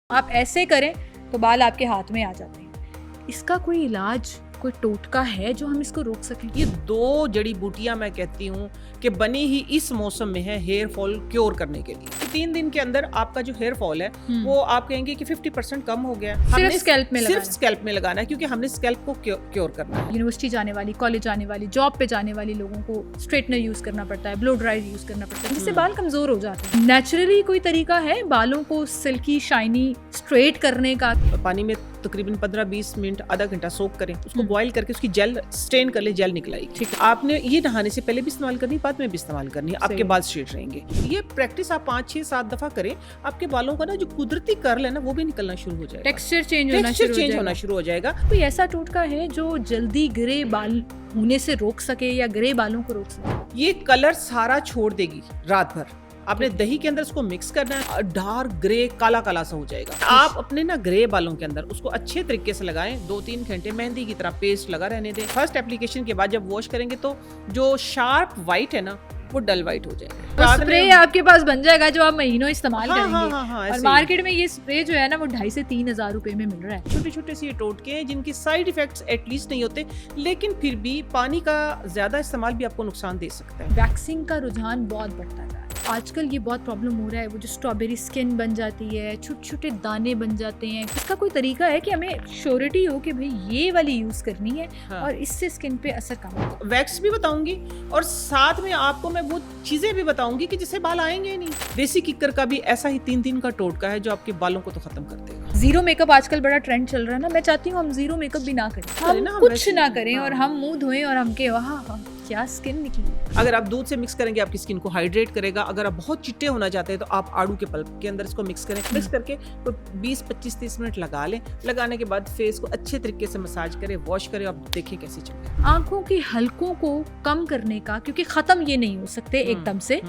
आप ऐसे करें तो बाल आपके हाथ में आ जाते हैं। इसका कोई इलाज, कोई टोटका है जो हम इसको रोक सकें? ये दो जड़ी बूटियां मैं कहती हूँ कि बनी ही इस मौसम में है हेयर फॉल क्योर करने के लिए। 3 दिन के अंदर आपका जो हेयर फॉल है वो आप कहेंगे कि 50% कम हो गया। सिर्फ स्कैल्प में सिर्फ स्कैल्प में लगाना है क्योंकि हमने स्कैल्प को क्योर करना है। यूनिवर्सिटी जाने वाली, कॉलेज जाने वाली, जॉब पे जाने वाली लोगों को स्ट्रेटनर यूज करना पड़ता है, ब्लो ड्रायर यूज करना पड़ता है, जिससे बाल कमजोर हो जाते हैं। नेचुरली कोई तरीका है बालों को सिल्की शाइनी स्ट्रेट करने का? पानी में तकरीबन 15-20 मिनट, आधा घंटा सोक करें, उसको बॉईल करके उसकी जेल स्ट्रेन कर ले, जेल निकलाई। ठीक है, आपने ये नहाने से पहले भी इस्तेमाल करनी, बाद में भी इस्तेमाल करनी है, आपके बाल स्ट्रेट रहेंगे। ये प्रैक्टिस आप 5-6-7 दफा करें, आपके बालों का ना जो कुदरती कर्ल है ना वो भी निकलना शुरू हो जाएगा, टेक्सचर चेंज होना शुरू हो जाएगा। कोई ऐसा टोटका है जो जल्दी ग्रे बाल होने से रोक सके या ग्रे बालों को रोक सके? ये कलर सारा छोड़ देगी रात भर। आपने दही के अंदर उसको मिक्स करना है, डार्क ग्रे काला काला सा हो जाएगा। आप अपने ना ग्रे बालों के अंदर उसको अच्छे तरीके से लगाएं, 2-3 घंटे मेहंदी की तरह पेस्ट लगा रहने दें। फर्स्ट एप्लीकेशन के बाद जब वॉश करेंगे तो जो शार्प व्हाइट है ना वो डल व्हाइट हो जाएगा। स्प्रे आपके पास बन जाएगा जो आप महीनों इस्तेमाल करेंगे। हाँ, और मार्केट में ये स्प्रे जो है ना वो 2,500 से 3,000 रुपए में मिल रहा है। छोटे छोटे से ये टोटके हैं जिनकी साइड इफेक्ट्स एटलीस्ट नहीं होते, लेकिन फिर भी पानी का ज्यादा इस्तेमाल भी आपको नुकसान दे सकता है। वैक्सिंग का रुझान बहुत बढ़ता जा रहा है आजकल। ये बहुत प्रॉब्लम हो रहा है, वो जो स्ट्रॉबेरी स्किन बन जाती है, छोटे छोटे दाने बन जाते हैं। इसका कोई तरीका है कि हमें श्योरिटी हो कि भाई ये वाली यूज करनी है? हाँ। और इससे स्किन पे असर कम हो? वैक्स भी बताऊंगी और साथ में आपको मैं वो चीजें भी बताऊंगी कि जिससे बाल आएंगे ही नहीं। देसी किकर का भी ऐसा ही 3 दिन का टोटका है जो आपके बालों को तो खत्म कर देगा। जीरो मेकअप आजकल बड़ा ट्रेंड चल रहा है ना, मैं चाहती हूँ हम जीरो मेकअप भी ना करें, हम कुछ ना करें और हम मुंह धोएं और हम के वहाँ क्या स्किन निकली। अगर आप दूध से मिक्स करेंगे आपकी स्किन को हाइड्रेट करेगा। अगर आप बहुत चिट्टे होना चाहते हैं तो आप आड़ू के पल्प के अंदर इसको मिक्स करें, मिक्स करके 20-25-30 मिनट लगा लें। लगाने के बाद फेस को अच्छे तरीके से मसाज करें, वॉश करें, आप देखिए कैसे चमके। आंखों की हलकों को कम करने का, क्योंकि खत्म ये नहीं हो सकते एकदम से,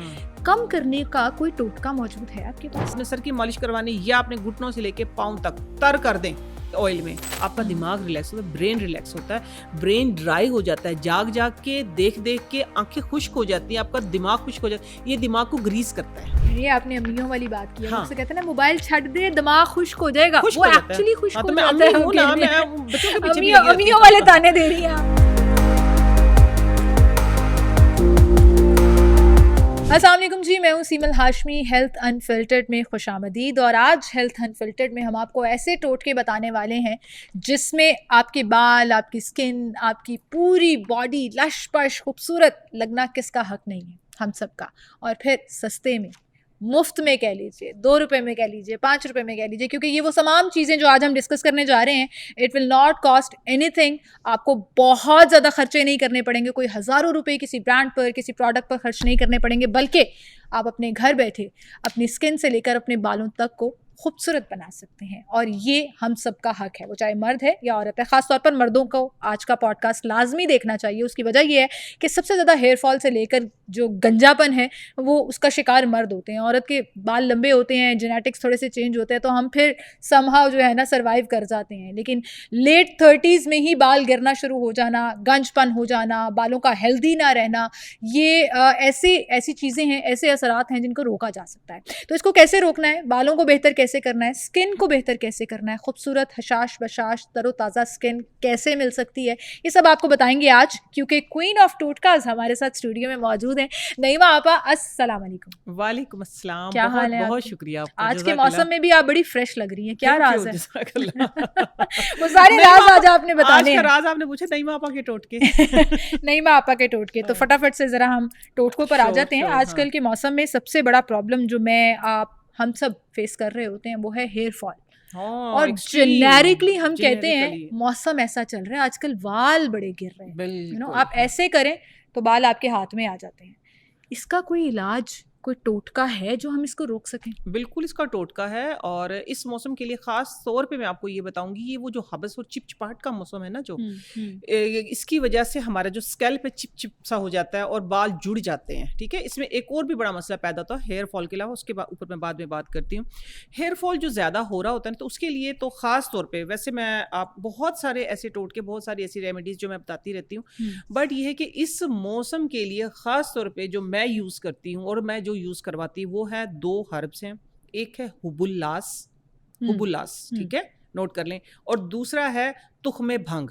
कम करने का कोई टोटका मौजूद है आपके पास? अपने सर की मालिश करवानी या अपने घुटनों से लेके पाँव तक तर कर दें ऑयल में, आपका दिमाग रिलैक्स होता है, ब्रेन रिलैक्स होता है, ब्रेन ड्राई हो जाता है। जाग जाग के देख के आंखें खुश्क हो जाती हैं, आपका दिमाग खुश्क हो जाता है। ये दिमाग को ग्रीस करता है। ये आपने अम्मियों वाली बात की है। हाँ। कहते हैं ना मोबाइल छट दे दिमाग खुश्क हो जाएगा, वो एक्चुअली खुश्क हो जाता है। अम्मियों वाले ताने दे रही हैं। अस्सलाम वालेकुम जी, मैं हूँ सीमल हाशमी। हेल्थ अनफिल्टर्ड में खुशामदीद। और आज हेल्थ अनफिल्टर्ड में हम आपको ऐसे टोटके बताने वाले हैं जिसमें आपके बाल, आपकी स्किन, आपकी पूरी बॉडी लश पश खूबसूरत लगना किसका हक नहीं है? हम सबका। और फिर सस्ते में, मुफ्त में कह लीजिए, 2 रुपए में कह लीजिए, 5 रुपए में कह लीजिए, क्योंकि ये वो तमाम चीज़ें जो आज हम डिस्कस करने जा रहे हैं, it will not cost anything. आपको बहुत ज़्यादा खर्चे नहीं करने पड़ेंगे, कोई हज़ारों रुपए किसी ब्रांड पर, किसी प्रोडक्ट पर खर्च नहीं करने पड़ेंगे, बल्कि आप अपने घर बैठे अपनी स्किन से लेकर अपने बालों तक को खूबसूरत बना सकते हैं। और ये हम सबका हक है, वो चाहे मर्द है या औरत है। ख़ासतौर पर मर्दों को आज का पॉडकास्ट लाजमी देखना चाहिए। उसकी वजह ये है कि सबसे ज़्यादा हेयर फॉल से लेकर जो गंजापन है वो उसका शिकार मर्द होते हैं। औरत के बाल लंबे होते हैं, जेनेटिक्स थोड़े से चेंज होते हैं, तो हम फिर समहाउ जो है ना सर्वाइव कर जाते हैं। लेकिन लेट 30s में ही बाल गिरना शुरू हो जाना, गंजपन हो जाना, बालों का हेल्दी ना रहना, ये ऐसी चीज़ें हैं, ऐसे असरात हैं जिनको रोका जा सकता है। तो इसको कैसे रोकना है, बालों को बेहतर कैसे करना है, स्किन को बेहतर कैसे करना है, खूबसूरत हशाश बशाश तरोताज़ा स्किन कैसे मिल सकती है, ये सब आपको बताएंगे आज, क्योंकि क्वीन ऑफ टोटकाज हमारे साथ स्टूडियो में मौजूद हैं। नईमा आपा, अस्सलाम वालेकुम। वालेकुम अस्सलाम। क्या हाल है? बहुत शुक्रिया। आज के मौसम में भी आप बड़ी फ्रेश लग रही हैं, क्या राज है? वो सारे राज आज आपने बताने हैं। राज आपने पूछे नईमा आपा के टोटके। नईमा आपा के टोटके, तो फटाफट से जरा हम टोटकों पर आ जाते हैं। आजकल के मौसम में सबसे बड़ा प्रॉब्लम जो हम सब फेस कर रहे होते हैं वो है हेयर फॉल। और जेनेरिकली हम कहते हैं मौसम ऐसा चल रहा है आजकल, बाल बड़े गिर रहे हैं। आप ऐसे करें तो बाल आपके हाथ में आ जाते हैं। इसका कोई इलाज, कोई टोटका है जो हम इसको रोक सकें? बिल्कुल इसका टोटका है। और इस मौसम के लिए खास तौर पे मैं आपको ये बताऊंगी, ये वो जो हबस और चिपचिपाहट का मौसम है ना, जो इसकी वजह से हमारा जो स्कैल्प पे चिपचिप सा हो जाता है और बाल जुड़ जाते हैं। ठीक है, इसमें एक और भी बड़ा मसला पैदा होता है हेयर फॉल के अलावा, उसके ऊपर मैं बाद में बात करती हूँ। हेयर फॉल जो ज़्यादा हो रहा होता है तो उसके लिए तो ख़ास तौर पर, वैसे मैं आप बहुत सारे ऐसे टोटके, बहुत सारी ऐसी रेमेडीज़ जो मैं बताती रहती हूँ, बट ये है कि इस मौसम के लिए ख़ास तौर पर जो मैं यूज़ करती हूँ और मैं जो यूज़ करवाती वो है 2 हर्ब्स हैं। एक है हुबुल्लास, हुबुलास, ठीक है, नोट कर लें। और दूसरा है तुख्मे भंग,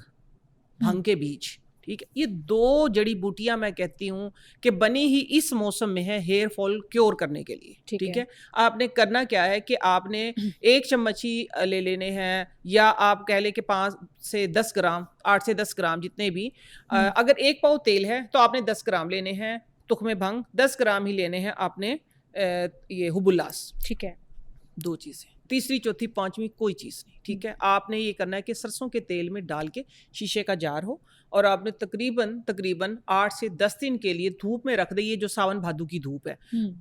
भंग के बीज, ठीक है। ये 2 जड़ी बूटियां मैं कहती हूँ कि बनी ही इस मौसम में है हेयर फॉल क्योर करने के लिए, ठीक है। आपने करना क्या है कि आपने 1 चम्मच ही ले लेने हैं, या आप कह लें कि 5 से 10 ग्राम, 8 से 10 ग्राम जितने भी, अगर 1 पाव तेल है तो आपने 10 ग्राम लेने हैं तुख्मे भंग, 10 ग्राम ही लेने हैं आपने ये हुबुलास, ठीक है। 2 चीज़ें, तीसरी चौथी पांचवी कोई चीज़ नहीं, ठीक है। आपने ये करना है कि सरसों के तेल में डाल के शीशे का जार हो, और आपने तकरीबन 8 से 10 दिन के लिए धूप में रख दे। ये जो सावन भादू की धूप है,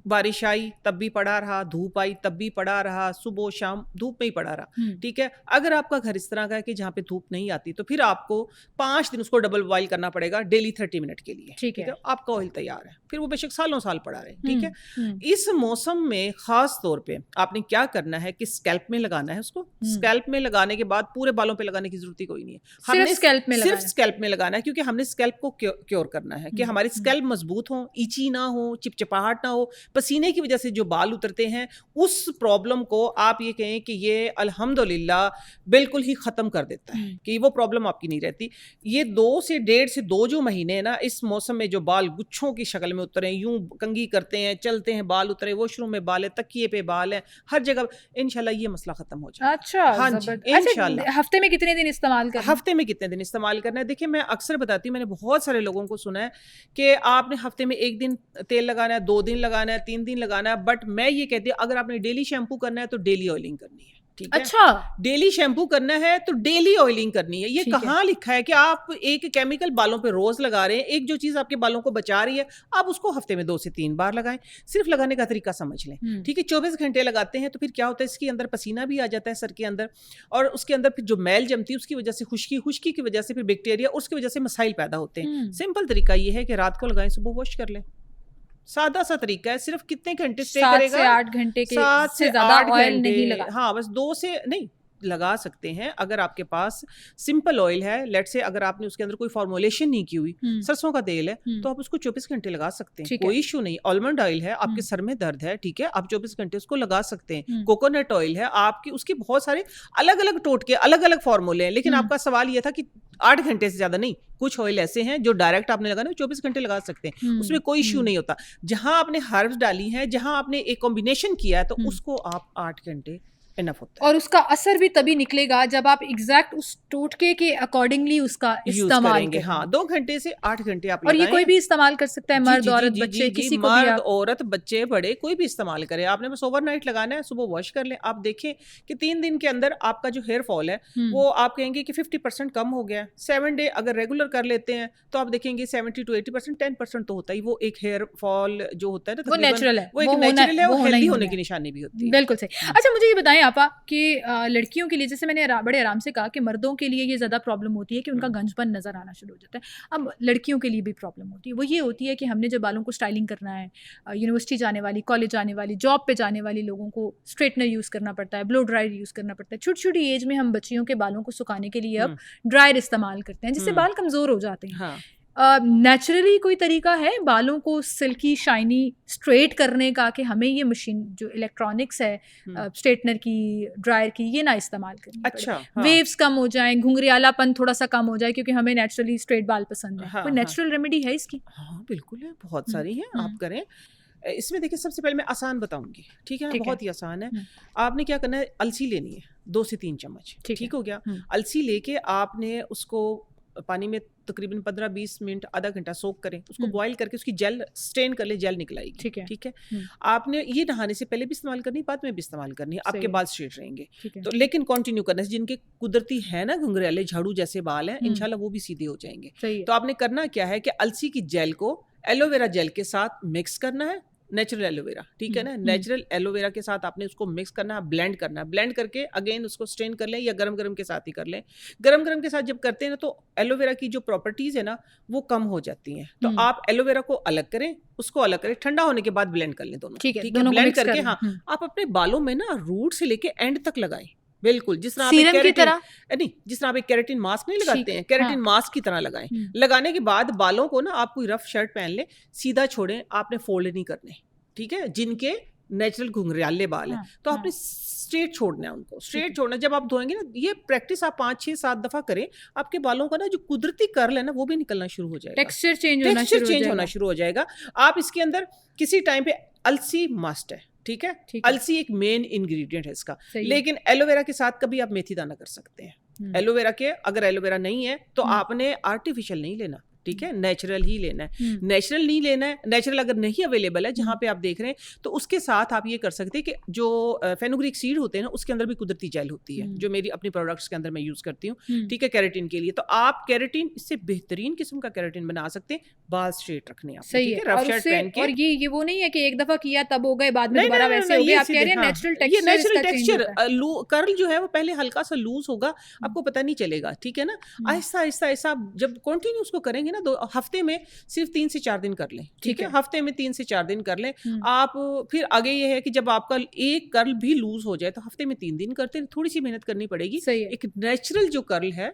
बारिश आई तब भी पड़ा रहा, धूप आई तब भी पड़ा रहा, सुबह शाम धूप में ही पड़ा रहा, ठीक है। अगर आपका घर इस तरह का है कि जहाँ पे धूप नहीं आती, तो फिर आपको 5 दिन उसको डबल बॉइल करना पड़ेगा डेली 30 मिनट के लिए, ठीक है। आपका ऑयल तैयार है, फिर वो बेशक सालों साल पड़ा रहे, ठीक है। इस मौसम में खास तौर पे आपने क्या करना है कि स्कैल्प में लगाना है उसको। स्कैल्प में लगाने के बाद पूरे बालों पे लगाने की जरूरत ही कोई नहीं है, हमने सिर्फ स्कैल्प में लगाना है, क्योंकि हमने स्कैल्प को क्योर करना है कि हमारी स्कैल्प मजबूत हो, इची ना हो, चिपचिपाहट ना हो। पसीने की वजह से जो बाल उतरते हैं, उस प्रॉब्लम को आप ये कहें कि ये अल्हम्दुलिल्लाह बिल्कुल ही खत्म कर देता है, कि वो प्रॉब्लम आपकी नहीं रहती। ये 2 से 1.5 से 2 जो महीने हैं ना, इस मौसम में जो बाल गुच्छों की शक्ल में उतरे, यूं कंघी करते हैं, चलते हैं बाल उतरे, वॉशरूम में बाल है, तकिए पे बाल है, हर जगह, इंशाल्लाह ये मसला खत्म हो जाए। अच्छा, हाँ जी, इंशाल्लाह। हफ्ते में कितने दिन इस्तेमाल करना है? हफ्ते में कितने दिन इस्तेमाल करना है? देखिए, मैं अक्सर बताती हूँ, मैंने बहुत सारे लोगों को सुना है कि आपने हफ्ते में 1 दिन तेल लगाना है, 2 दिन लगाना है, 3 दिन लगाना है, बट मैं ये कहती हूँ अगर आपने डेली शैम्पू करना है तो डेली ऑयलिंग करनी है, ठीक है। अच्छा, डेली शैम्पू करना है तो डेली ऑयलिंग करनी है। ये कहाँ लिखा है कि आप एक केमिकल बालों पे रोज लगा रहे हैं, एक जो चीज आपके बालों को बचा रही है, आप उसको हफ्ते में 2 से 3 बार लगाएं। सिर्फ लगाने का तरीका समझ लें, ठीक है। 24 घंटे लगाते हैं तो फिर क्या होता है, इसके अंदर पसीना भी आ जाता है सर के अंदर, और उसके अंदर फिर जो मैल जमती है उसकी वजह से खुश्की की वजह से फिर बैक्टीरिया, उसकी वजह से मसाइल पैदा होते हैं। सिंपल तरीका ये है कि रात को लगाएं, सुबह वॉश कर लें। सादा सा तरीका है। सिर्फ कितने घंटे स्टे करेगा? 7 से 8 घंटे के, 7 से ज्यादा ऑयल नहीं लगा। हाँ, बस 2 से नहीं लगा सकते हैं। अगर आपके पास सिंपल ऑयल है, लेट से अगर आपने उसके अंदर कोई फॉर्मुलेशन नहीं की हुई, सरसों का तेल है, तो आप उसको 24 घंटे लगा सकते हैं, कोई इशू नहीं। आलमंड ऑयल है, आपके सर में दर्द है, ठीक है, आप 24 घंटे उसको लगा सकते हैं। कोकोनट ऑयल है आपकी, उसके बहुत सारे अलग अलग टोटके, अलग अलग फॉर्मूले हैं, लेकिन आपका सवाल यह था कि 8 घंटे से ज्यादा नहीं। कुछ ऑयल ऐसे हैं जो डायरेक्ट आपने लगाना, 24 घंटे लगा सकते हैं, उसमें कोई इश्यू नहीं होता। जहां आपने हर्ब्स डाली हैं, जहां आपने एक कॉम्बिनेशन किया है, तो उसको आप 8 घंटे इनफ होता है। और उसका असर भी तभी निकलेगा जब आप एग्जैक्ट उस टोटके के अकॉर्डिंगली उसका इस्तेमाल करेंगे। हाँ, 2 घंटे से 8 घंटे आप और ये कोई भी इस्तेमाल कर सकता है, मर्द औरत बच्चे, किसी को भी, मर्द औरत बच्चे बड़े कोई भी इस्तेमाल करे। आपने बस ओवरनाइट लगाना है, सुबह वॉश कर लें। आप देखें कि 3 दिन के अंदर आपका जो हेयर फॉल है वो आप कहेंगे कि 50% कम हो गया। 7 डे अगर रेगुलर कर लेते हैं तो आप देखेंगे 70 to 80%, 10% तो होता ही। वो एक हेयर फॉल जो होता है ना, वो नेचुरल है, वो एक नेचुरल है, वो हेल्दी होने की निशानी भी होती है। बिल्कुल सही। अच्छा, मुझे ये बताएं आपा कि लड़कियों के लिए, जैसे मैंने बड़े आराम से कहा कि मर्दों के लिए ये ज़्यादा प्रॉब्लम होती है कि उनका गंजपन नज़र आना शुरू हो जाता है। अब लड़कियों के लिए भी प्रॉब्लम होती है, वो ये होती है कि हमने जब बालों को स्टाइलिंग करना है, यूनिवर्सिटी जाने वाली, कॉलेज जाने वाली, जॉब पे जाने वाली लोगों को स्ट्रेटनर यूज़ करना पड़ता है, ब्लो ड्रायर यूज़ करना पड़ता है। छोटी छोटी एज में हम बच्चियों के बालों को सुखाने के लिए अब ड्रायर इस्तेमाल करते हैं, जिससे बाल कमज़ोर हो जाते हैं। नेचुरली कोई तरीका है बालों को सिल्की शाइनी स्ट्रेट करने का कि हमें ये मशीन जो इलेक्ट्रॉनिक्स है, स्ट्रेटनर की, ड्रायर की, ये ना इस्तेमाल करनी अच्छा, वेव्स कम हो जाए, घुंघरियालापन थोड़ा सा कम हो जाए, क्योंकि हमें नेचुरली स्ट्रेट बाल पसंद है। कोई नेचुरल रेमेडी है इसकी? हाँ, बिल्कुल है, बहुत सारी हैं, आप करें। इसमें देखिए, सबसे पहले मैं आसान बताऊंगी, ठीक है, बहुत ही आसान है। आपने क्या करना है, अलसी लेनी है 2 से 3 चम्मच, ठीक हो गया। अलसी लेके आपने उसको पानी में तकरीबन 15-20 मिनट, आधा घंटा सोक करें, उसको बॉईल करके उसकी जेल स्ट्रेन कर ले, जेल निकल आएगी, ठीक है। आपने ये नहाने से पहले भी इस्तेमाल करनी, बाद में भी इस्तेमाल करनी, आपके बाल स्ट्रेट रहेंगे। तो लेकिन कंटिन्यू करना है। जिनके कुदरती है ना घुंघराले झाड़ू जैसे बाल हैं, इंशाल्लाह वो भी सीधे हो जाएंगे। तो आपने करना क्या है कि अलसी की जेल को एलोवेरा जेल के साथ मिक्स करना है, नेचुरल एलोवेरा, ठीक है ना, नेचुरल एलोवेरा के साथ आपने उसको मिक्स करना है, ब्लेंड करना है। ब्लेंड करके अगेन उसको स्ट्रेन कर लें, या गरम गरम के साथ ही कर लें। गरम गरम के साथ जब करते हैं ना, तो एलोवेरा की जो प्रॉपर्टीज है ना वो कम हो जाती हैं। तो आप एलोवेरा को अलग करें, उसको अलग करें, ठंडा होने के बाद ब्लेंड कर लें दोनों, ठीक है। ब्लेंड करके हाँ, आप अपने बालों में ना रूट से लेके एंड तक लगाएं, बिल्कुल जिस तरह आप नहीं, जिस तरह आप एक केराटिन मास्क नहीं लगाते हैं, केराटिन मास्क की तरह लगाएं। लगाने के बाद बालों को ना, आप कोई रफ शर्ट पहन लें, सीधा छोड़ें, आपने फोल्ड नहीं करने, ठीक है। जिनके नेचुरल घुंघराले बाल है, तो आपने स्ट्रेट छोड़ना है उनको, स्ट्रेट छोड़ना है। जब आप धोएंगे ना, ये प्रैक्टिस आप 5 6 7 दफा करें, आपके बालों का ना जो कुदरती कर्ल है ना वो भी निकलना शुरू हो जाएगा, टेक्सचर चेंज होना शुरू हो जाएगा। आप इसके अंदर किसी टाइम पे अलसी मस्ट है, ठीक है, अलसी एक मेन इंग्रेडिएंट है इसका, लेकिन एलोवेरा के साथ कभी आप मेथी दाना कर सकते हैं। एलोवेरा के अगर एलोवेरा नहीं है तो आपने आर्टिफिशियल नहीं लेना, ठीक है, नेचुरल ही लेना है। नेचुरल नहीं लेना है, नेचुरल अगर नहीं अवेलेबल है जहाँ पे आप देख रहे हैं, तो उसके साथ आप ये कर सकते हैं कि जो फेनुग्रीक सीड होते हैं ना, उसके अंदर भी कुदरती जेल होती है, जो मेरी अपनी प्रोडक्ट्स के अंदर मैं यूज करती हूँ, ठीक है, केराटिन के लिए। तो आप केराटिन, इससे बेहतरीन किस्म का केराटिन बना सकते हैं, बाल स्ट्रेट रखने आप, सही है, रफ शर्ट पहन के। और ये वो नहीं है कि एक दफा किया तब हो गए, बाद में दोबारा वैसे हो गए। आप कह रहे हैं नेचुरल टेक्सचर, कर्ल जो है वो पहले हल्का सा लूज होगा, आपको पता नहीं चलेगा, ठीक है ना। आहिस्ता आहिस्ता ऐसा जब कंटिन्यू उसको करेंगे ना, 2 हफ्ते में सिर्फ 3 से 4 दिन कर लें, ठीक है, हफ्ते में 3 से 4 दिन कर लें आप। फिर आगे ये है कि जब आपका एक कर्ल भी लूज हो जाए तो हफ्ते में 3 दिन करते हैं, थोड़ी सी मेहनत करनी पड़ेगी। एक नेचुरल जो कर्ल है,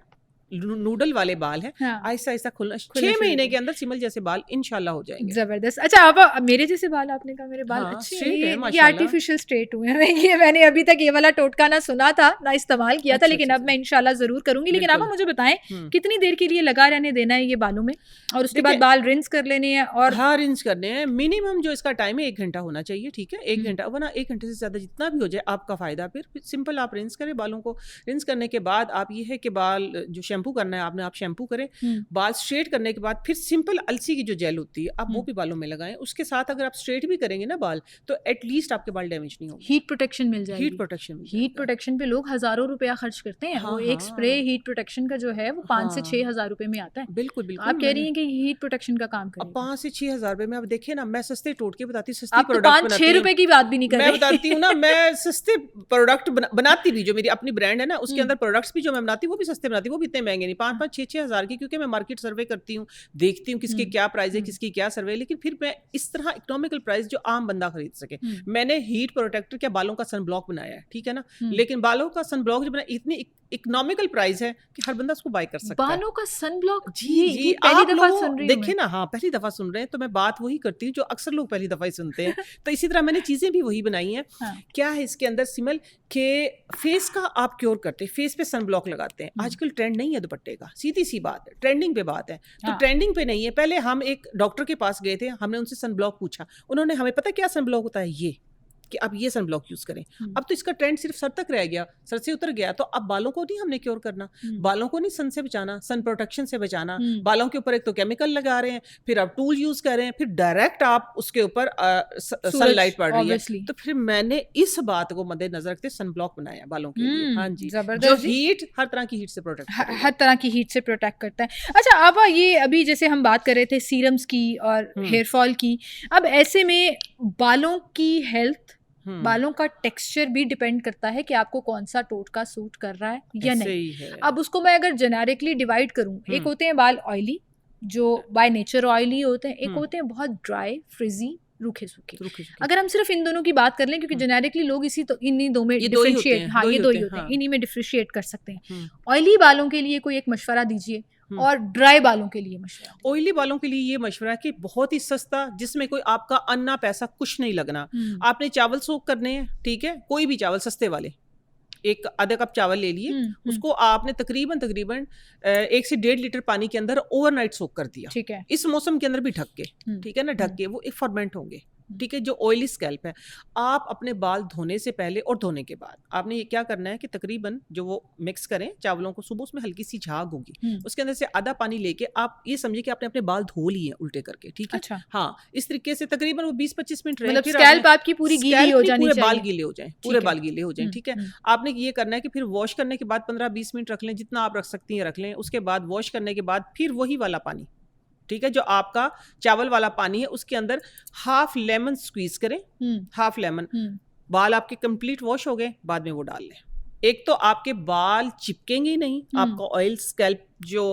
नूडल वाले बाल है, आहिस्ता आहिस्ता खुलना 6 महीने के अंदर सिमल जैसे बाल इंशाल्लाह हो जाएंगे। जबरदस्त। अच्छा, आप मेरे जैसे बाल, आपने कहा मेरे बाल अच्छे हैं, ये आर्टिफिशियल स्ट्रेट हुए हैं। ये मैंने अभी तक ये वाला टोटका ना सुना था ना इस्तेमाल किया था, लेकिन अब मैं इंशाल्लाह जरूर करूंगी। लेकिन आप मुझे बताएं कितनी देर के लिए लगा रहने देना है ये बालों में, और उसके बाद बाल रिंस कर लेने हैं? और हाँ, रिंस करने हैं। मिनिमम जो इसका टाइम है 1 घंटा होना चाहिए, ठीक है, 1 घंटा, वरना 1 घंटे से ज्यादा जितना भी हो जाए आपका फायदा। फिर सिंपल आप रिंस करें बालों को। रिंस करने के बाद आप ये है कि बाल जो शैम्पू करना है आपने, आप शैम्पू करें। बाल स्ट्रेट करने के बाद फिर सिंपल अलसी की जो जेल होती है आप वो भी बालों में लगाएं। उसके साथ अगर आप स्ट्रेट भी करेंगे ना बाल, तो एटलीस्ट आपके बाल डैमेज नहीं होंगे। हीट प्रोटेक्शन मिल जाएगी। हीट प्रोटेक्शन पे लोग हज़ारों रुपया खर्च करते हैं। वो एक स्प्रे हीट प्रोटेक्शन का जो है वो 5 से 6 हज़ार रुपए में आता है। बिल्कुल बिल्कुल। आप कह रही हैं कि हीट प्रोटेक्शन का काम करें। 5 से 6 हज़ार रुपए में आप देखिए ना, मैं सस्ते टोटके बताती हूँ, सस्ती प्रोडक्ट बनाती हूँ। 5-6 रुपए की बात भी नहीं कर रही, मैं बताती हूँ ना, मैं सस्ते प्रोडक्ट बनाती भी, जो मेरी अपनी ब्रांड है ना उसके अंदर प्रोडक्ट्स भी जो मैं बनाती हूँ वो भी सस्ते बनाती हूँ, वो भी इतने महंगे नहीं, 5-5 6-6 हज़ार की, क्योंकि मैं मार्केट सर्वे करती हूँ, देखती हूँ किसके क्या प्राइस है, किसकी क्या सर्वे। लेकिन फिर मैं इस तरह इकोनॉमिकल प्राइस जो आम बंदा खरीद सके। मैंने हीट प्रोटेक्टर क्या बालों का सन ब्लॉक बनाया है, ठीक है ना, लेकिन बालों का सन ब्लॉक जो बना इतनी इकोनॉमिकल प्राइस है कि हर बंदा उसको बाय कर सकता है। बालों का सन ब्लॉक, जी पहली दफा सुन रही हूं। देखिए ना, हाँ पहली दफा सुन रहे हैं, तो मैं बात वही करती हूँ जो अक्सर लोग पहली दफा ही सुनते हैं। तो इसी तरह मैंने चीजें भी वही बनाई हैं। क्या है इसके अंदर सिमल के फेस का आप क्योर करते हैं, फेस पे सन ब्लॉक लगाते हैं। आजकल ट्रेंड नहीं है दुपट्टे का, सीधी सी बात है, ट्रेंडिंग पे बात है। तो ट्रेंडिंग पे नहीं है। पहले हम एक डॉक्टर के पास गए थे, हमने उनसे सन ब्लॉक पूछा, उन्होंने हमें पता क्या सन ब्लॉक होता है, ये कि आप ये सन ब्लॉक यूज करें। अब तो इसका ट्रेंड सिर्फ सर तक रह गया, सर से उतर गया। तो अब बालों को नहीं हमने क्योर करना, बालों को नहीं सन से बचाना, सन प्रोटेक्शन से बचाना। बालों के ऊपर एक तो केमिकल लगा रहे हैं, फिर आप टूल यूज कर रहे हैं, फिर डायरेक्ट आप उसके ऊपर सनलाइट पड़ रही है। तो फिर मैंने इस बात को मद्देनजर रखते सन ब्लॉक बनाया बालों के लिए। हाँ जी, जो हीट, हर तरह की हीट से प्रोटेक्ट, हर तरह की हीट से प्रोटेक्ट करता है। अच्छा, अब ये अभी जैसे हम बात कर रहे थे सीरम्स की और हेयर फॉल की, अब ऐसे में बालों की हेल्थ, बालों का टेक्सचर भी डिपेंड करता है कि आपको कौन सा टोटका सूट कर रहा है या नहीं। अब उसको मैं अगर जेनेरिकली डिवाइड करूं, एक होते हैं बाल ऑयली जो बाय नेचर ऑयली होते हैं, एक होते हैं बहुत ड्राई फ्रिजी रूखे सूखे। अगर हम सिर्फ इन दोनों की बात कर लें, क्योंकि जेनेरिकली लोग इन्हीं दो में डिफरेंशिएट, हाँ ये दो ही होते हैं, इन्हीं में डिफरेंशिएट कर सकते हैं। ऑयली बालों के लिए कोई एक मशवरा दीजिए, और ड्राई बालों के लिए मशवरा। ऑयली बालों के लिए ये मशवरा है कि बहुत ही सस्ता, जिसमें कोई आपका अन्ना पैसा कुछ नहीं लगना। आपने चावल सोक करने हैं, ठीक है, कोई भी चावल सस्ते वाले, एक आधा कप चावल ले लिए, उसको आपने तकरीबन 1 से 1.5 लीटर पानी के अंदर ओवरनाइट सोक कर दिया, ठीक है, इस मौसम के अंदर भी ढक के, ठीक है ना, ढक के, वो एक फर्मेंट होंगे, ठीक है। जो ऑयली स्कैल्प है, आप अपने बाल धोने से पहले और धोने के बाद आपने ये क्या करना है कि तकरीबन जो वो मिक्स करें चावलों को, सुबह उसमें हल्की सी झाग होगी, उसके अंदर से आधा पानी लेके आप ये समझिए कि आपने अपने बाल धो लिए उल्टे करके, ठीक है। अच्छा। हाँ, इस तरीके से तकरीबन वो 20-25 मिनट रहे, मतलब स्कैल्प आपकी पूरी गीली हो जानी चाहिए, बाल गीले हो जाए, पूरे बाल गीले हो जाए, ठीक है। आपने ये करना है कि फिर वॉश करने के बाद 15-20 मिनट रख लें, जितना आप रख सकती हैं रख लें। उसके बाद वॉश करने के बाद फिर वही वाला पानी, ठीक है, जो आपका चावल वाला पानी है, उसके अंदर हाफ लेमन स्क्वीज करें, हाफ लेमन। बाल आपके कंप्लीट वॉश हो गए, बाद में वो डाल लें। एक तो आपके बाल चिपकेंगे ही नहीं, आपका ऑयल स्कैल्प जो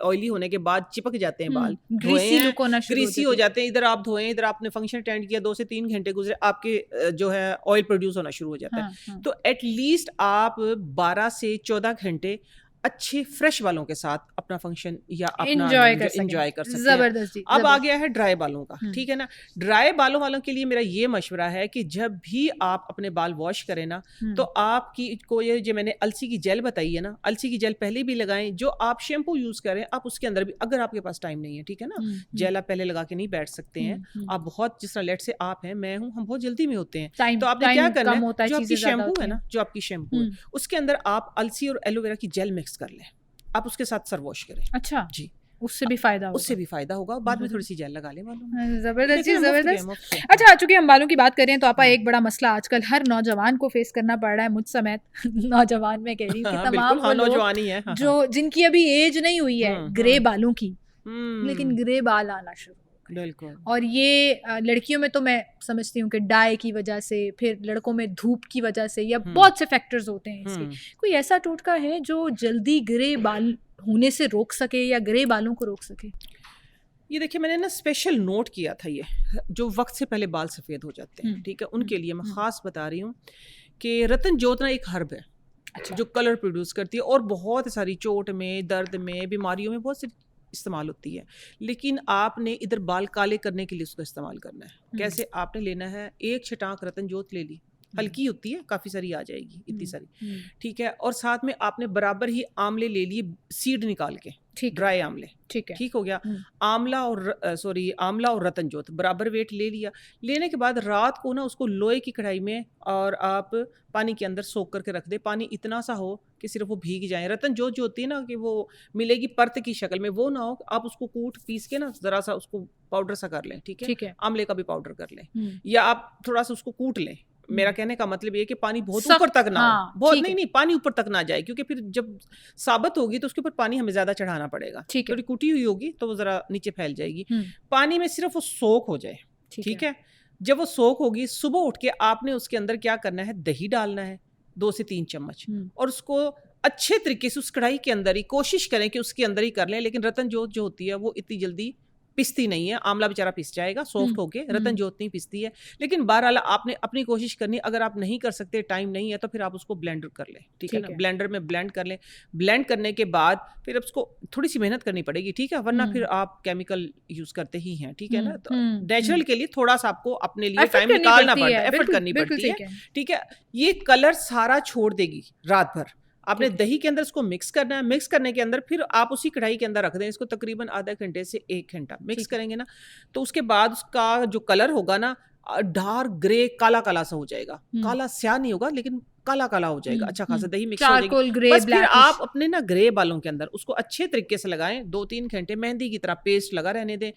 ऑयली होने के बाद चिपक जाते हैं बाल, ग्रीसी हो जाते हैं। इधर आप धोएं, इधर आपने फंक्शन अटेंड किया, 2 से 3 घंटे गुजरे, आपके जो है ऑयल प्रोड्यूस होना शुरू हो जाता है। तो एटलीस्ट आप 12 से 14 घंटे अच्छे फ्रेश बालों के साथ अपना फंक्शन या अपना एंजॉय कर सकते हैं। जबरदस्त जी, अब आ गया है ड्राई बालों का, ठीक है ना। ड्राई बालों वालों के लिए मेरा ये मशवरा है कि जब भी आप अपने बाल वॉश करें ना, तो आपकी को ये जो मैंने अलसी की जेल बताई है ना, अलसी की जेल पहले भी लगाएं। जो आप शैम्पू यूज करें आप उसके अंदर भी, अगर आपके पास टाइम नहीं है, ठीक है ना, जेल आप पहले लगा के नहीं बैठ सकते हैं। आप बहुत, जिस तरह लेट से आप हैं, मैं हूं, हम बहुत जल्दी में होते हैं, तो आपने क्या करना है, जो आपकी शैम्पू है ना, जो आपकी शैम्पू है उसके अंदर आप अलसी और एलोवेरा की जेल मिक्स कर लें, आप उसके साथ सर वॉश करें। अच्छा जी, उससे भी फायदा होगा। उससे भी फायदा होगा। बाद में थोड़ी सी जेल लगा लें बालों में। जबरदस्त जी, जबरदस्त। अच्छा, चूंकि हम बालों की बात कर रहे हैं तो आपा एक बड़ा मसला आजकल हर नौजवान को फेस करना पड़ रहा है, मुझ समेत नौजवान में कह रही हूँ कि तमाम वो लोग जो जिनकी अभी एज नहीं हुई है ग्रे बालों की, लेकिन ग्रे बाल आना शुरू, बिल्कुल। और ये लड़कियों में तो मैं समझती हूँ कि डाई की वजह से, फिर लड़कों में धूप की वजह से, या बहुत से फैक्टर्स होते हैं इसके। कोई ऐसा टोटका है जो जल्दी ग्रे बाल होने से रोक सके या ग्रे बालों को रोक सके? ये देखिए, मैंने ना स्पेशल नोट किया था, ये जो वक्त से पहले बाल सफ़ेद हो जाते हैं, ठीक है, उनके लिए मैं ख़ास बता रही हूँ कि रतन जोत ना एक हर्ब है, अच्छा, जो कलर प्रोड्यूस करती है और बहुत सारी चोट में, दर्द में, बीमारियों में बहुत सी इस्तेमाल होती है। लेकिन आपने इधर बाल काले करने के लिए उसको इस्तेमाल करना है। कैसे? आपने लेना है, एक छटाक रतन जोत ले ली, हल्की होती है, काफ़ी सारी आ जाएगी, इतनी सारी, ठीक है, और साथ में आपने बराबर ही आंवले ले लिए, सीड निकाल के, ड्राई आंवले, ठीक है, ठीक हो गया। आंवला और रतन जोत बराबर वेट ले लिया। लेने के बाद रात को ना उसको लोहे की कढ़ाई में और आप पानी के अंदर सोख करके रख दे। पानी इतना सा हो कि सिर्फ वो भीग जाए। रतन जोत जो होती है ना, कि वो मिलेगी परत की शक्ल में, वो ना हो, आप उसको कूट पीस के ना जरा सा उसको पाउडर सा कर लें, ठीक है, आंवले का भी पाउडर कर लें, या आप थोड़ा सा उसको कूट लें। मेरा कहने का मतलब ये कि पानी बहुत ऊपर तक ना हो, बहुत नहीं, पानी ऊपर तक ना जाए, क्योंकि फिर जब साबित होगी तो उसके ऊपर पानी हमें ज्यादा चढ़ाना पड़ेगा। थोड़ी कुटी हुई होगी तो वो जरा नीचे फैल जाएगी। पानी में सिर्फ वो सोख हो जाए, ठीक है। जब वो सोख होगी, सुबह उठ के आपने उसके अंदर क्या करना है, दही डालना है 2 से 3 चम्मच, और उसको अच्छे तरीके से उस कढ़ाई के अंदर ही, कोशिश करें कि उसके अंदर ही कर लें। लेकिन रतन जोत जो होती है वो इतनी जल्दी पिसती नहीं है, आंवला बेचारा पिस जाएगा सॉफ्ट होके, रतन जोत नहीं पिसती है। लेकिन बहरहाल आपने अपनी कोशिश करनी। अगर आप नहीं कर सकते, टाइम नहीं है, तो फिर आप उसको ब्लेंडर कर लें, ठीक है ना, ब्लेंडर में ब्लेंड कर लें। ब्लेंड करने के बाद फिर उसको थोड़ी सी मेहनत करनी पड़ेगी, ठीक है, वरना फिर आप केमिकल यूज करते ही हैं, ठीक है ना। तो नेचुरल के लिए थोड़ा सा आपको अपने लिए टाइम निकालना पड़ता है, एफर्ट करनी पड़ती है, ठीक है। ये कलर सारा छोड़ देगी रात भर। आपने दही के अंदर इसको मिक्स करना है। मिक्स करने के अंदर फिर आप उसी कढ़ाई के अंदर रख दें इसको, तकरीबन आधा घंटे से 1 घंटा मिक्स करेंगे ना, तो उसके बाद उसका जो कलर होगा ना, डार्क ग्रे, काला काला सा हो जाएगा। काला स्याह नहीं होगा, लेकिन काला काला हो जाएगा, अच्छा खासा दही मिक्स हो जाएगी। बस फिर आप अपने ना ग्रे बालों के अंदर उसको अच्छे तरीके से लगाएं, 2-3 घंटे मेहंदी की तरह पेस्ट लगा रहने दें।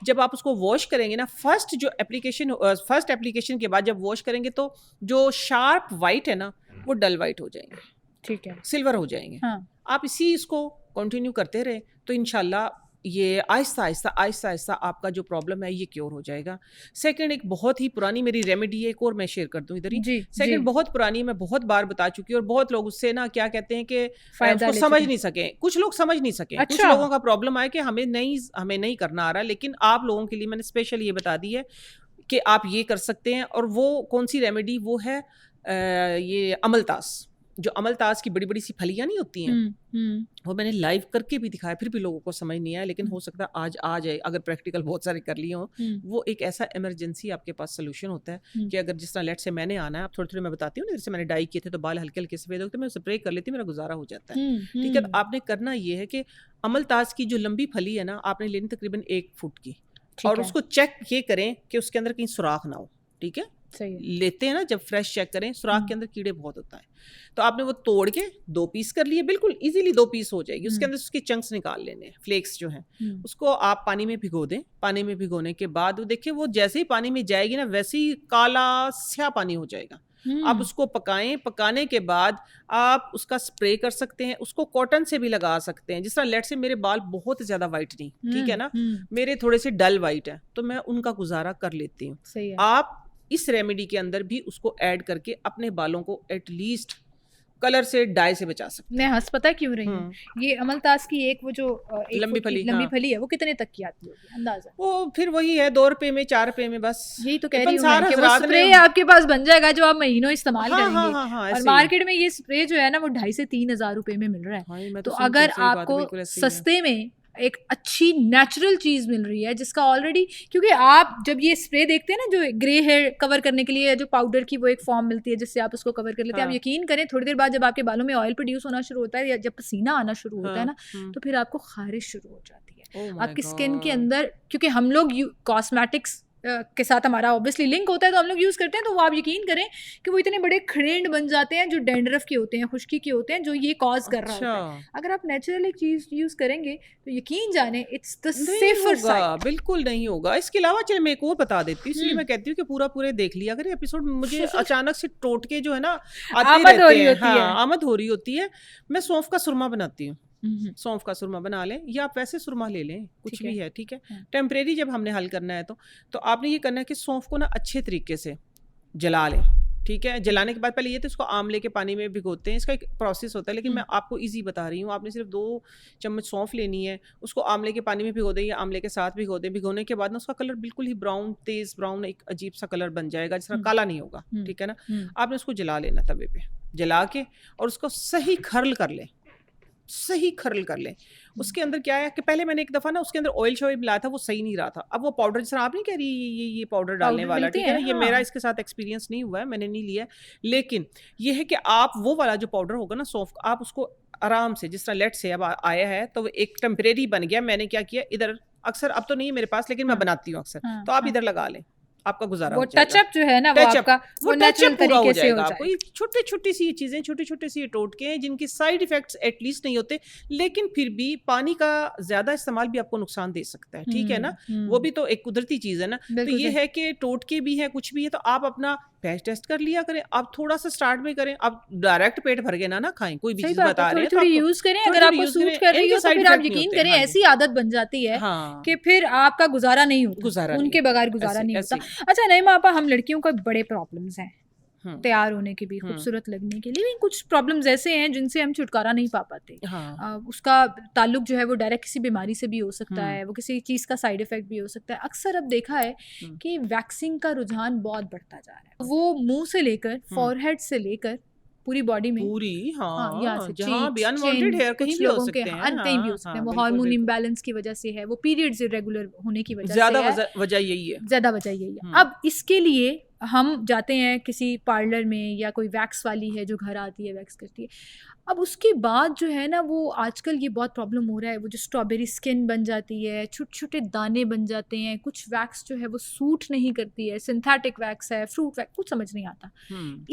जब आप उसको वॉश करेंगे ना, फर्स्ट एप्लीकेशन के बाद जब वॉश करेंगे, तो जो शार्प वाइट है ना, वो डल वाइट हो जाएंगे, ठीक है, सिल्वर हो जाएंगे। आप इसी इसको कंटिन्यू करते रहे तो इंशाल्लाह ये आहिस्ता आहिस्ता आपका जो प्रॉब्लम है ये क्योर हो जाएगा। सेकंड, एक बहुत ही पुरानी मेरी रेमेडी है, एक और मैं शेयर कर दूं इधर ही। सेकंड बहुत पुरानी, मैं बहुत बार बता चुकी हूँ, और बहुत लोग उससे ना क्या कहते हैं कि उसको समझ नहीं सके। कुछ लोग समझ नहीं सके, कुछ लोगों का प्रॉब्लम है कि हमें नहीं करना आ रहा। लेकिन आप लोगों के लिए मैंने स्पेशल ये बता दी है कि आप ये कर सकते हैं। और वो कौन सी रेमेडी, वो है ये अमलतास। जो अमलतास की बड़ी बड़ी सी फलियां नहीं होती हैं, वो मैंने लाइव करके भी दिखाया, फिर भी लोगों को समझ नहीं आया। लेकिन हो सकता है आज आ जाए, अगर प्रैक्टिकल बहुत सारे कर लिए हों। वो एक ऐसा इमरजेंसी आपके पास सोल्यूशन होता है कि अगर जिस तरह लेट से मैंने आना है, आप थोड़े थोड़े मैं बताती हूँ ना, जैसे मैंने डाई किए थे तो बाल हल्के हल्के सफेद होते, मैं स्प्रे कर लेती, मेरा गुजारा हो जाता है, ठीक है। तो आपने करना ये है कि अमलतास की जो लंबी फली है ना, आपने लेनी तकरीबन 1 फुट की, और उसको चेक ये करें कि उसके अंदर कहीं सुराख ना हो, ठीक है। लेते हैं ना जब फ्रेश चेक करें, सुराख के अंदर कीड़े बहुत होता है। तो आपने वो तोड़ के 2 पीस कर लिए, बिल्कुल इजीली 2 पीस हो जाएगी। उसके अंदर उसके चंक्स निकाल लेने, फ्लेक्स जो हैं, उसको आप पानी में भिगो दें। पानी में भिगोने के बाद वो देखिए, वो जैसे ही पानी में जाएगी ना, वैसे ही काला स्याह पानी हो जाएगा। आप उसको पकाएं। पकाने के बाद आप उसका स्प्रे कर सकते हैं, उसको कॉटन से भी लगा सकते हैं। जिस तरह लेट से मेरे बाल बहुत ज्यादा वाइट नहीं, ठीक है ना, मेरे थोड़े से डल वाइट है, तो मैं उनका गुजारा कर लेती हूँ। आप इस रेमेडी के अंदर भी उसको ऐड करके अपने बालों को एटलीस्ट कलर से, डाई से बचा सकते मैं हंस पता क्यों रही हूँ, ये अमलताज की एक वो जो एक लंबी फुट की फली, लंबी हाँ। फली है, वो कितने तक की आती होगी अंदाजा? वो फिर वही है 2 रुपए में, 4 रुपए में, बस। यही तो कह रही अपन हूँ मैं सार कि वो हजरात ने स्प्रे आपके पास बन जाएगा जो आप महीनों इस्तेमाल हाँ हाँ करेंगे, हाँ हाँ और ऐसे ही। मार्केट में ये स्प्रे जो है ना वो 2,500 से 3,000 रुपए में मिल रहा है। हाँ, ये मैं तो तो सुनती अगर हूँ, सही बात है, आपको बिल्कुल ऐसे ही है। सस्ते में एक अच्छी नेचुरल चीज मिल रही है जिसका ऑलरेडी, क्योंकि आप जब ये स्प्रे देखते हैं ना जो ग्रे हेयर कवर करने के लिए जो पाउडर की वो एक फॉर्म मिलती है जिससे आप उसको कवर कर लेते हैं, आप हाँ। यकीन करें थोड़ी देर बाद जब आपके बालों में ऑयल प्रोड्यूस होना शुरू होता है या जब पसीना आना शुरू होता है हाँ, ना, तो फिर आपको खारिश शुरू हो जाती है ओह माय आपकी स्किन के गॉड। अंदर। क्योंकि हम लोग कॉस्मेटिक्स के साथ हमारा ऑब्वियसली लिंक होता है तो हम लोग यूज़ करते हैं, तो वो आप यकीन करें कि वो इतने बड़े खड़ेंड बन जाते हैं जो डैंड्रफ के होते हैं, खुश्की के होते हैं, जो ये कॉज कर रहा होता है। अच्छा, अगर आप नेचुरल एक चीज़ यूज़ करेंगे तो यकीन जाने इट्स द नहीं सेफर होगा, साइड। बिल्कुल नहीं होगा। इसके अलावा चलिए मैं एक और बता देती हूँ, इसलिए मैं कहती हूँ कि पूरे देख लिया अगर एपिसोड मुझे अचानक से टोटके जो है ना आते आमद हो रहते रही हैं, होती है। हाँ आमद हो रही होती है। मैं सौंफ का सुरमा बनाती हूँ, सौंफ का सुरमा बना लें या आप वैसे सुरमा ले लें, कुछ ठीक भी है। है, ठीक है। हाँ। टेम्परेरी जब हमने हल करना है तो आपने ये करना है कि सौंफ को ना अच्छे तरीके से जला लें, ठीक है। जलाने के बाद पहले ये तो इसको आमले के पानी में भिगोते हैं, इसका एक प्रोसेस होता है, लेकिन मैं आपको इजी बता रही हूँ। आपने सिर्फ 2 चम्मच सौंफ लेनी है, उसको आमले के पानी में भिगो दें या आमले के साथ भिगो दें। भिगोने के बाद ना उसका कलर बिल्कुल ही ब्राउन, तेज ब्राउन, एक अजीब सा कलर बन जाएगा, जिस तरह काला नहीं होगा, ठीक है ना। आपने उसको जला लेना तवे पे, जला के और उसको सही खर्ल कर लें, सही खर्ल कर लें। उसके अंदर क्या है कि पहले मैंने एक दफ़ा ना उसके अंदर ऑयल शॉयल मिलाया था, वो सही नहीं रहा था। अब वो पाउडर जिस तरह आप नहीं कह रही ये पाउडर डालने पाउडर वाला, मिलते ठीक है ना, हैं, ये हाँ। मेरा इसके साथ एक्सपीरियंस नहीं हुआ है, मैंने नहीं लिया है। लेकिन ये है कि आप वो वाला जो पाउडर होगा ना सौंफ, आप उसको आराम से, जिस तरह लेट से अब आया है तो वो एक टेम्परेरी बन गया। मैंने क्या किया, इधर अक्सर अब तो नहीं है मेरे पास, लेकिन मैं बनाती हूँ अक्सर, तो आप इधर लगा लें, आपका गुजारा वो हो जाएगा। टचअप जो है ना वो टचअप, आपका वो नेचुरल टचअप पूरा हो तरीके से हो जाएगा आपको। जाएगा। ये छोटे छोटी सी ये चीजें, छोटे छोटे सी ये टोटके हैं जिनके साइड इफेक्ट्स एटलीस्ट नहीं होते, लेकिन फिर भी पानी का ज्यादा इस्तेमाल भी आपको नुकसान दे सकता है, ठीक है ना। वो भी तो एक कुदरती चीज है ना। तो ये है कि टोटके भी है, कुछ भी है, तो आप अपना पैच टेस्ट कर लिया करें। आप थोड़ा सा स्टार्ट में करें, आप डायरेक्ट पेट भर के ना खाएं, कोई भी चीज बता रहे हैं तो थोड़ी आपको यूज करें, थोड़ी अगर थोड़ी आपको यूज सूट करें, कर रही इनके हो तो साइड फिर आप इफेक्ट नहीं यकीन होते। करें, हाँ जी, ऐसी आदत बन जाती है हाँ, कि फिर आपका गुजारा नहीं होता, गुजारा नहीं उनके होता, बगैर गुजारा ऐसे नहीं होता। ऐसे अच्छा नहीं मापा, हम लड़कियों को बड़े प्रॉब्लम्स हैं हम्म, तैयार होने के भी, खूबसूरत लगने के लिए भी। कुछ प्रॉब्लम्स ऐसे हैं जिनसे हम छुटकारा नहीं पा पाते। हाँ, उसका ताल्लुक जो है वो डायरेक्ट किसी बीमारी से भी हो सकता है, वो किसी चीज़ का साइड इफेक्ट भी हो सकता है। अक्सर अब देखा है कि वैक्सिंग का रुझान बहुत बढ़ता जा रहा है। वो मुंह से लेकर, फॉरहेड से लेकर पूरी बॉडी में, पूरी, हाँ, यहाँ से जहाँ भी cheeks, अनवांटेड chin, हेयर कहीं कुछ भी हो लोगों के सकते हैं, कहीं भी हो सकते हैं। वो बिल्कुल हार्मोन बिल्कुल, इम्बैलेंस की वजह से है, वो पीरियड्स इरेगुलर होने की वजह से ज्यादा है, वजह यही है। ज़्यादा वजह यही है। अब इसके लिए हम जाते हैं किसी पार्लर में, या कोई वैक्स वाली है जो घर आती है वैक्स करती है। अब उसके बाद जो है ना वो आजकल ये बहुत प्रॉब्लम हो रहा है, वो जो स्ट्रॉबेरी स्किन बन जाती है, छोटे छोटे दाने बन जाते हैं, कुछ वैक्स जो है वो सूट नहीं करती है, सिंथेटिक वैक्स है, फ्रूट वैक्स, कुछ समझ नहीं आता।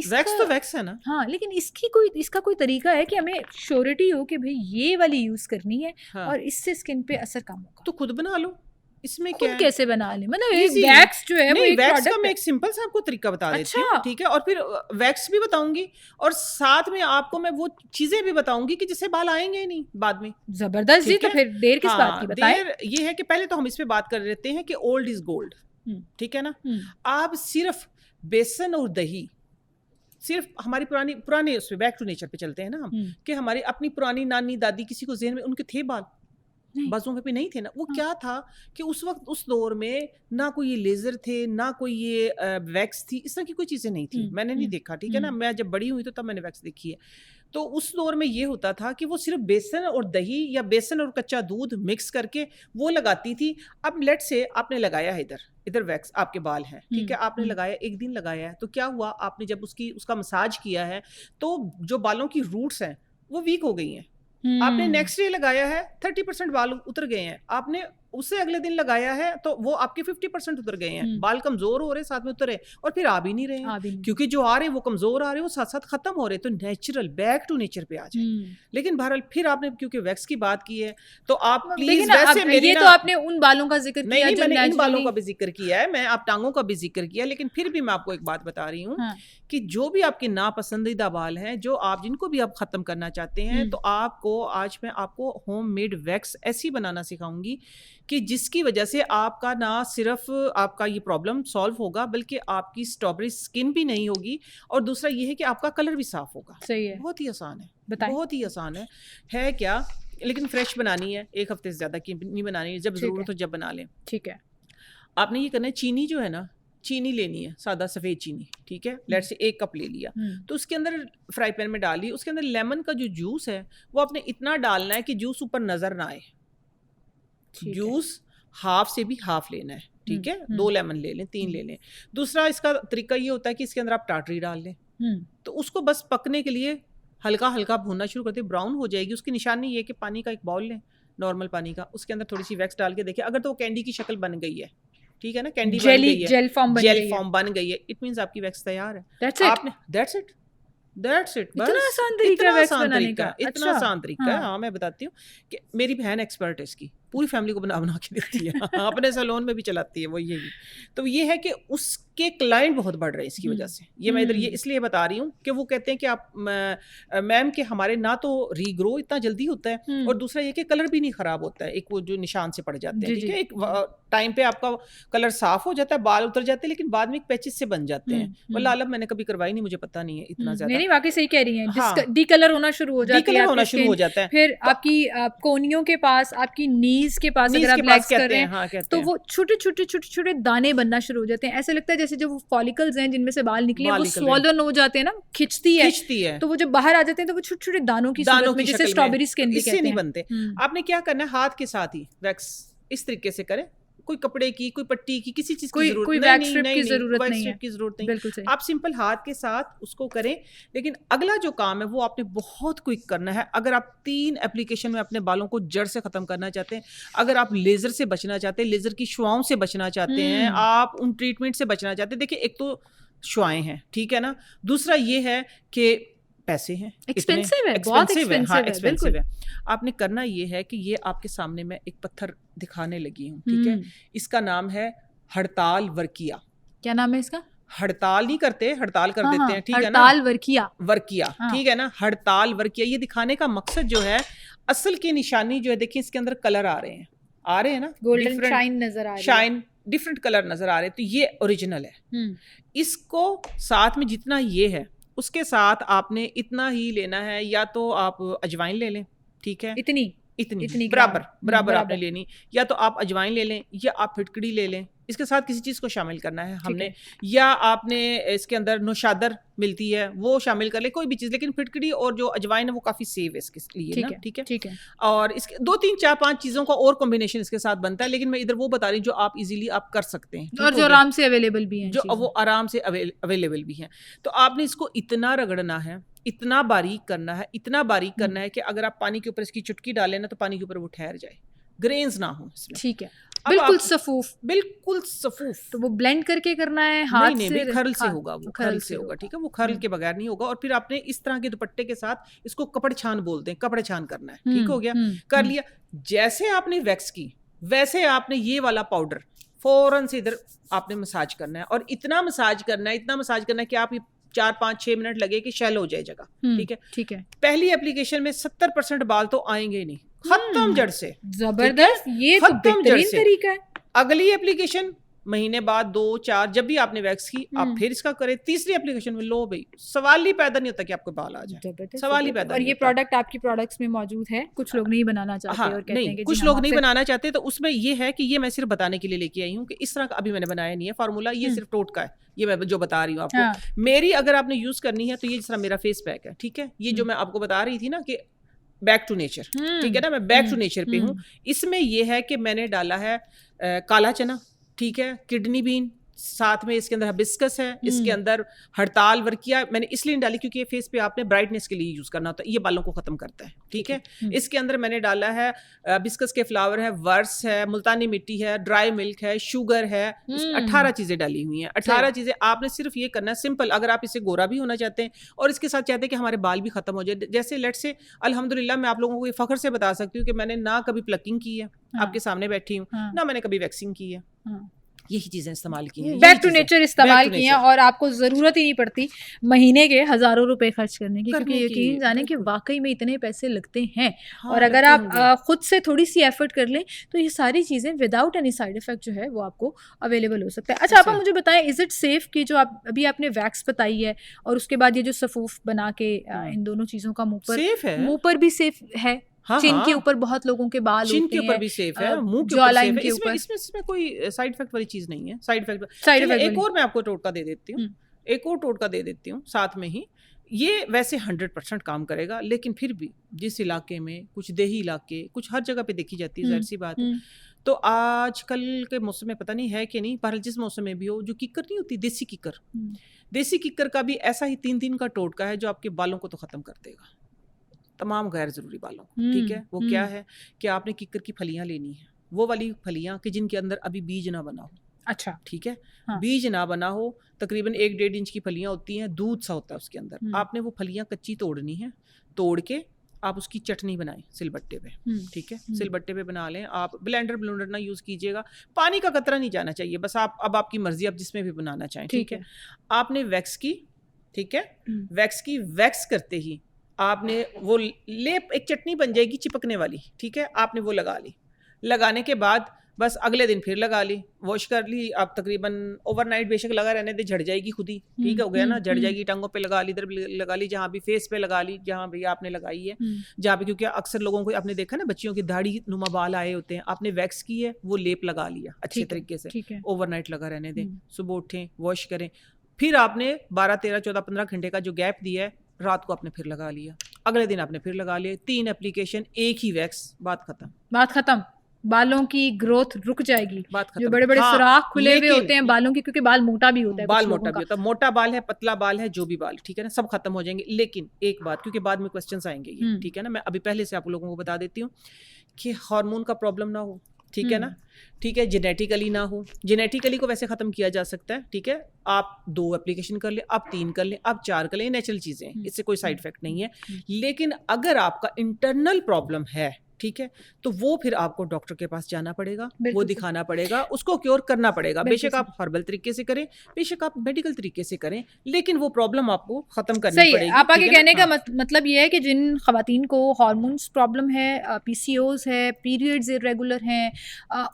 वैक्स तो वैक्स है ना। हाँ, लेकिन इसका कोई तरीका है कि हमें श्योरिटी हो कि भाई ये वाली यूज करनी है, हाँ, और इससे स्किन पे असर कम होगा। तो खुद बना लो, इसमें खुद क्या है? कैसे बना ले, मतलब Easy। वैक्स जो है वो नहीं, एक वैक्स का प्रोडक्ट मैं है। एक सिंपल सा आपको तरीका बता देती हूँ, अच्छा। ठीक है, और फिर वैक्स भी बताऊंगी और साथ में आपको मैं वो चीजें भी बताऊंगी कि जिससे बाल आएंगे ही नहीं बाद में। जबरदस्त जी, ठीक तो है? फिर देर किस बात की, हाँ, बताएं। देर ये है कि पहले तो हम इस पे बात कर लेते हैं कि ओल्ड इज गोल्ड, ठीक है ना। आप सिर्फ बेसन और दही, सिर्फ हमारी पुराने उसमें बैक टू नेचर पे चलते हैं ना हम, कि हमारी अपनी पुरानी नानी दादी, किसी को ज़हन में उनके थे बाल, बाजों पे भी नहीं थे ना। वो क्या था कि उस वक्त उस दौर में ना कोई ये लेजर थे, ना कोई ये वैक्स थी, इस तरह की कोई चीज़ें नहीं थी, मैंने नहीं देखा, ठीक है ना। मैं जब बड़ी हुई तो तब मैंने वैक्स देखी है। तो उस दौर में ये होता था कि वो सिर्फ बेसन और दही या बेसन और कच्चा दूध मिक्स करके वो लगाती थी। अब लेट से आपने लगाया है इधर वैक्स, आपके बाल हैं, ठीक है, आपने लगाया, एक दिन लगाया है, तो क्या हुआ, आपने जब उसका मसाज किया है तो जो बालों की रूट्स हैं वो वीक हो गई हैं। आपने नेक्स्ट डे लगाया है, 30% बाल उतर गए हैं। आपने उससे अगले दिन लगाया है तो वो आपके 50% उतर गए हैं। बाल कमजोर हो रहे, साथ में उतरे, और फिर आ भी नहीं रहे हैं, क्योंकि जो आ रहे वो कमजोर आ रहे, वो साथ साथ खत्म हो रहे। तो नेचुरल बैक टू नेचर पे आ जाए। लेकिन बहरहाल फिर आपने क्योंकि वैक्स की बात की है तो आप प्लीज वैसे मेरी ये तो आपने उन बालों का जिक्र किया, नहीं, मैंने इन बालों का भी जिक्र किया है, मैं आप टांगों का भी जिक्र किया, लेकिन फिर भी मैं आपको एक बात बता रही हूँ कि जो भी आपके नापसंदीदा बाल हैं, जो आप जिनको भी आप खत्म करना चाहते हैं, तो आपको आज मैं आपको होम मेड वैक्स ऐसी बनाना सिखाऊंगी कि जिसकी वजह से आपका ना सिर्फ आपका ये प्रॉब्लम सॉल्व होगा बल्कि आपकी स्ट्रॉबेरी स्किन भी नहीं होगी, और दूसरा ये है कि आपका कलर भी साफ होगा। सही है, बहुत ही आसान है, बताएं। बहुत ही आसान है क्या, लेकिन फ्रेश बनानी है, एक हफ्ते से ज़्यादा की नहीं बनानी है, जब ज़रूरत हो जब बना लें। ठीक है। आपने ये करना है, चीनी जो है ना, चीनी लेनी है, सादा सफ़ेद चीनी, ठीक है, लेट से 1 कप ले लिया, तो उसके अंदर फ्राई पैन में डाली, उसके अंदर लेमन का जो जूस है वो आपने इतना डालना है कि जूस ऊपर नज़र ना आए। जूस हाफ से भी हाफ लेना है, ठीक है, 2 लेमन ले लें, 3 ले लें। दूसरा इसका तरीका ये होता है कि इसके अंदर आप टाटरी डाल लें, तो उसको बस पकने के लिए हल्का हल्का भूनना शुरू करते, ब्राउन हो जाएगी। उसकी निशानी ये है कि पानी का एक बाउल लें, नॉर्मल पानी का, उसके अंदर थोड़ी सी वैक्स डाल के देखिए, अगर तो वो कैंडी की शक्ल बन गई है, ठीक है ना, कैंडी बन गई है, जेल फॉर्म बन गई है, इट मींस आपकी वैक्स तैयार है। दैट्स इट इतना आसान तरीका है वैक्स बनाने का। इतना आसान तरीका है। हाँ, मैं बताती हूँ कि मेरी बहन एक्सपर्ट है इसकी, पूरी फैमिली को बना बना के देती है, अपने सैलून में भी चलाती है वो यही। तो ये है कि उसके क्लाइंट बहुत बढ़ रहे हैं इसकी वजह से। ये मैं इधर ये इसलिए बता रही हूँ कि वो कहते हैं कि आप मैम के हमारे ना तो रीग्रो इतना जल्दी होता है, और दूसरा ये कि कलर भी नहीं खराब होता है, एक वो जो निशान से पड़ जाते हैं, ठीक है, एक टाइम पे आपका कलर साफ हो जाता है, बाल उतर जाते हैं, लेकिन बाद में एक पैचेस से बन जाते हैं। वल्लाह आलम, मैंने कभी करवाई नहीं, मुझे पता नहीं है इतना ज्यादा। नहीं, वाकई सही कह रही हैं। हाँ, डीकलर होना शुरू हो जाता है, होना शुरू हो जाता है। फिर आपकी कोनियों के पास, आपकी नीज के पास अगर आप लैक्स कर रहे हैं तो वो छोटे छोटे छोटे छोटे दाने बनना शुरू हो जाते हैं। ऐसा लगता है जैसे जो फॉलिकल्स हैं जिनमें से बाल निकले वो स्वॉलन हो जाते हैं ना, खिंचती है, तो वो जब बाहर आ जाते हैं तो वो छोटे छोटे दानों की सूरत में, जैसे स्ट्रॉबेरी स्किन भी कहते हैं। इससे नहीं बनते। आपने क्या करना है, हाथ के साथ ही वैक्स इस तरीके से करें, कोई कपड़े की, कोई पट्टी की, किसी चीज की जरूरत नहीं। आप सिंपल हाथ के साथ उसको करें। लेकिन अगला जो काम है वो आपने बहुत क्विक करना है। अगर आप 3 एप्लीकेशन में अपने बालों को जड़ से खत्म करना चाहते हैं, अगर आप लेजर से बचना चाहते हैं, लेजर की शुआओं से बचना चाहते हैं, आप उन ट्रीटमेंट से बचना चाहते हैं, देखिए एक तो शुआएं हैं, ठीक है ना, दूसरा ये है कि पैसे हैं, एक्सपेंसिव है, बहुत एक्सपेंसिव है। आपने करना ये है कि ये आपके सामने मैं एक पत्थर दिखाने लगी हूँ, ठीक है, इसका नाम है हड़ताल वर्किया। क्या नाम है इसका? हड़ताल नहीं करते, हड़ताल कर देते हैं, ठीक है ना, हड़ताल वर्किया, ठीक है ना, हड़ताल वर्किया। ये दिखाने का मकसद जो है, असल की निशानी जो है, देखिए इसके अंदर कलर आ रहे हैं ना, गोल्डन शाइन नजर आ रही है, शाइन, डिफरेंट कलर नजर आ रहे हैं, तो ये ओरिजिनल है। इसको साथ में जितना ये है उसके साथ आपने इतना ही लेना है, या तो आप अजवाइन ले लें, ठीक है, इतनी बराबर आपने लेनी, या तो आप अजवाइन ले लें, या आप फिटकड़ी ले लें, इसके साथ किसी चीज़ को शामिल करना है हमने, या आपने इसके अंदर नौशादर मिलती है वो शामिल कर ले, कोई भी चीज़, लेकिन फिटकड़ी और जो अजवाइन है वो काफ़ी सेफ है इसके लिए ना, ठीक है। और इसके 2 3 4 5 चीज़ों का और कॉम्बिनेशन इसके साथ बनता है, लेकिन मैं इधर वो बता रही हूँ जो आप इजीली आप कर सकते हैं, और जो आराम से अवेलेबल भी हैं, जो वो आराम से अवेलेबल भी हैं। तो आपने इसको इतना रगड़ना है, इतना बारीक करना है, इतना बारीक करना है कि अगर आप पानी के ऊपर इसकी चुटकी डालें ना, तो पानी के ऊपर वो ठहर जाए, ग्रेन्स ना हो इसमें, ठीक है, बिल्कुल सफूफ। तो वो ब्लेंड करके करना है हाथ से? नहीं, खरल से होगा, वो खरल से होगा, ठीक है, वो खरल के बगैर नहीं होगा। और फिर आपने इस तरह के दुपट्टे के साथ इसको कपड़े छान बोलते हैं, कपड़े छान करना है, ठीक हो गया, कर लिया। जैसे आपने वैक्स की वैसे आपने ये वाला पाउडर फौरन से इधर आपने मसाज करना है, और इतना मसाज करना है कि आप 4-5-6 मिनट लगे कि शैल हो जाए जगह, ठीक है। पहली एप्लीकेशन में 70% बाल तो आएंगे ही नहीं, खत्म जड़ से। जबरदस्त, ये तो बेहतरीन तरीका है। अगली एप्लीकेशन महीने बाद 2-4 जब भी आपने वैक्स की आप फिर इसका करें, तीसरी एप्लीकेशन में लो भाई, सवाल ही पैदा नहीं होता कि आपको बाल आ जाए, सवाल ही पैदा। और ये प्रोडक्ट आपकी प्रोडक्ट्स में मौजूद है, कुछ लोग नहीं बनाना चाहते, और कहते हैं कि कुछ लोग नहीं बनाना चाहते, तो उसमें ये है कि ये मैं सिर्फ बताने के लिए लेके आई हूँ कि इस तरह का अभी मैंने बनाया नहीं है फार्मूला, ये सिर्फ टोटका है, ये मैं जो बता रही हूँ आपको। मेरी अगर आपने यूज करनी है तो ये जिस तरह मेरा फेस पैक है, ठीक है, ये जो मैं आपको बता रही थी ना कि बैक टू नेचर, ठीक है ना, मैं बैक टू नेचर पे हूँ। इसमें यह है कि मैंने डाला है काला चना, ठीक है, किडनी बीन, साथ में इसके अंदर हिबिस्कस है, इसके अंदर हड़ताल वर्किया मैंने इसलिए डाली क्योंकि ये फेस पे आपने ब्राइटनेस के लिए यूज करना होता है, ये बालों को खत्म करता है, ठीक है। इसके अंदर मैंने डाला है हिबिस्कस के फ्लावर है, वर्स है, मुल्तानी मिट्टी है, ड्राई मिल्क है, शुगर है, 18 चीजें डाली हुई हैं, 18 चीजें। आपने सिर्फ ये करना है सिंपल, अगर आप इसे गोरा भी होना चाहते हैं और इसके साथ चाहते हैं कि हमारे बाल भी खत्म हो जाए, जैसे लेट से अल्हम्दुलिल्लाह मैं आप लोगों को फख्र से बता सकती हूँ कि मैंने ना कभी प्लकिंग की है, आपके सामने बैठी हूँ, ना मैंने कभी वैक्सिंग की है, यही चीजें इस्तेमाल की हैं, बैक टू नेचर इस्तेमाल की हैं, और आपको ज़रूरत ही नहीं पड़ती महीने के हज़ारों रुपए खर्च करने की, क्योंकि यकीन जाने कि वाकई में इतने पैसे लगते हैं। हाँ, और अगर आप खुद से थोड़ी सी एफर्ट कर लें तो ये सारी चीज़ें विदाउट एनी साइड इफेक्ट जो है वो आपको अवेलेबल हो सकता है। अच्छा, आप मुझे बताएं, इज इट सेफ कि जो आप अभी आपने वैक्स बताई है और उसके बाद ये जो सफूफ बना के इन दोनों चीज़ों का मुंह पर भी सेफ है? हाँ, चिन के ऊपर बहुत लोगों के बाल चिन होते के ऊपर भी सेफ है, मुंह के ऊपर सेफ है, इसमें कोई साइड इफेक्ट वाली चीज नहीं है। साइड इफेक्ट एक और मैं आपको टोटका दे देती हूँ, एक और टोटका दे देती हूँ साथ में ही। ये वैसे 100% काम करेगा, लेकिन फिर भी जिस इलाके में, कुछ देही इलाके, कुछ हर जगह पे देखी जाती है, जाहिर सी बात है। तो आजकल के मौसम में पता नहीं है कि नहीं, पर जिस मौसम में भी हो, जो किक्कर नहीं होती, देसी किक्कर, देसी किक्कर का भी ऐसा ही 3 दिन का टोटका है जो आपके बालों को तो खत्म कर देगा, तमाम गैर ज़रूरी बालों को। ठीक है, वो क्या है कि आपने किक्कर की फलियां लेनी है, वो वाली फलियां कि जिनके अंदर अभी बीज ना बना हो। अच्छा, ठीक है, हाँ। बीज ना बना हो, तकरीबन 1-1.5 इंच की फलियां होती हैं, दूध सा होता है उसके अंदर। आपने वो फलियां कच्ची तोड़नी है, तोड़ के आप उसकी चटनी बनाएं सिलबट्टे पे। ठीक है, सिलबट्टे पे बना लें आप, ब्लेंडर ना यूज़ कीजिएगा, पानी का कतरा नहीं जाना चाहिए, बस आप अब आपकी मर्जी, आप जिसमें भी बनाना चाहें। ठीक है, आपने वैक्स की, ठीक है, वैक्स करते ही आपने वो लेप, एक चटनी बन जाएगी चिपकने वाली। ठीक है, आपने वो लगा ली, लगाने के बाद बस अगले दिन फिर लगा ली, वॉश कर ली। आप तकरीबन ओवरनाइट बेशक लगा रहने दे, झड़ जाएगी खुद ही। ठीक हो गया ना, झड़ जाएगी, टांगों पे लगा ली, इधर लगा ली, जहाँ भी फेस पे लगा ली, जहाँ भी आपने लगाई है, जहाँ पे, क्योंकि अक्सर लोगों को आपने देखा ना, बच्चियों की दाढ़ी नुमा बाल आए होते हैं, आपने वैक्स की है, वो लेप लगा लिया अच्छे तरीके से, ओवरनाइट लगा रहने दें, सुबह उठें, वॉश करें, फिर आपने 12, 13, 14, 15 घंटे का जो गैप दिया है, रात को आपने फिर लगा लिया, अगले दिन आपने फिर लगा लिया, 3 एप्लीकेशन, एक ही वैक्स, बात खत्म। बालों की ग्रोथ रुक जाएगी, जो बड़े बड़े सुराख खुले हुए होते हैं बालों के, क्योंकि बाल मोटा भी होता है, बाल मोटा भी होता है, मोटा बाल है, पतला बाल है, जो भी बाल, ठीक है ना, सब खत्म हो जाएंगे। लेकिन एक बात, क्योंकि बाद में क्वेश्चंस आएंगे ये, ठीक है ना, मैं अभी पहले से आप लोगों को बता देती हूँ कि हार्मोन का प्रॉब्लम ना हो, ठीक है ना, ठीक है, जेनेटिकली ना हो। जेनेटिकली को वैसे ख़त्म किया जा सकता है, ठीक है, आप 2 एप्लीकेशन कर ले, आप 3 कर ले, आप 4 कर ले, नेचुरल चीज़ें हैं, इससे कोई साइड इफेक्ट नहीं है। लेकिन अगर आपका इंटरनल प्रॉब्लम है, ठीक है, तो वो फिर आपको डॉक्टर के पास जाना पड़ेगा, वो दिखाना पड़ेगा, उसको क्योर करना पड़ेगा। बेशक आप हर्बल तरीके से करें, बेशक आप मेडिकल तरीके से करें, लेकिन वो प्रॉब्लम आपको खत्म करनी पड़ेगी। आप आगे कहने का मतलब ये है कि जिन खवातीन को हार्मोन्स प्रॉब्लम है, पीसीओज है, पीरियड्स इरेगुलर हैं,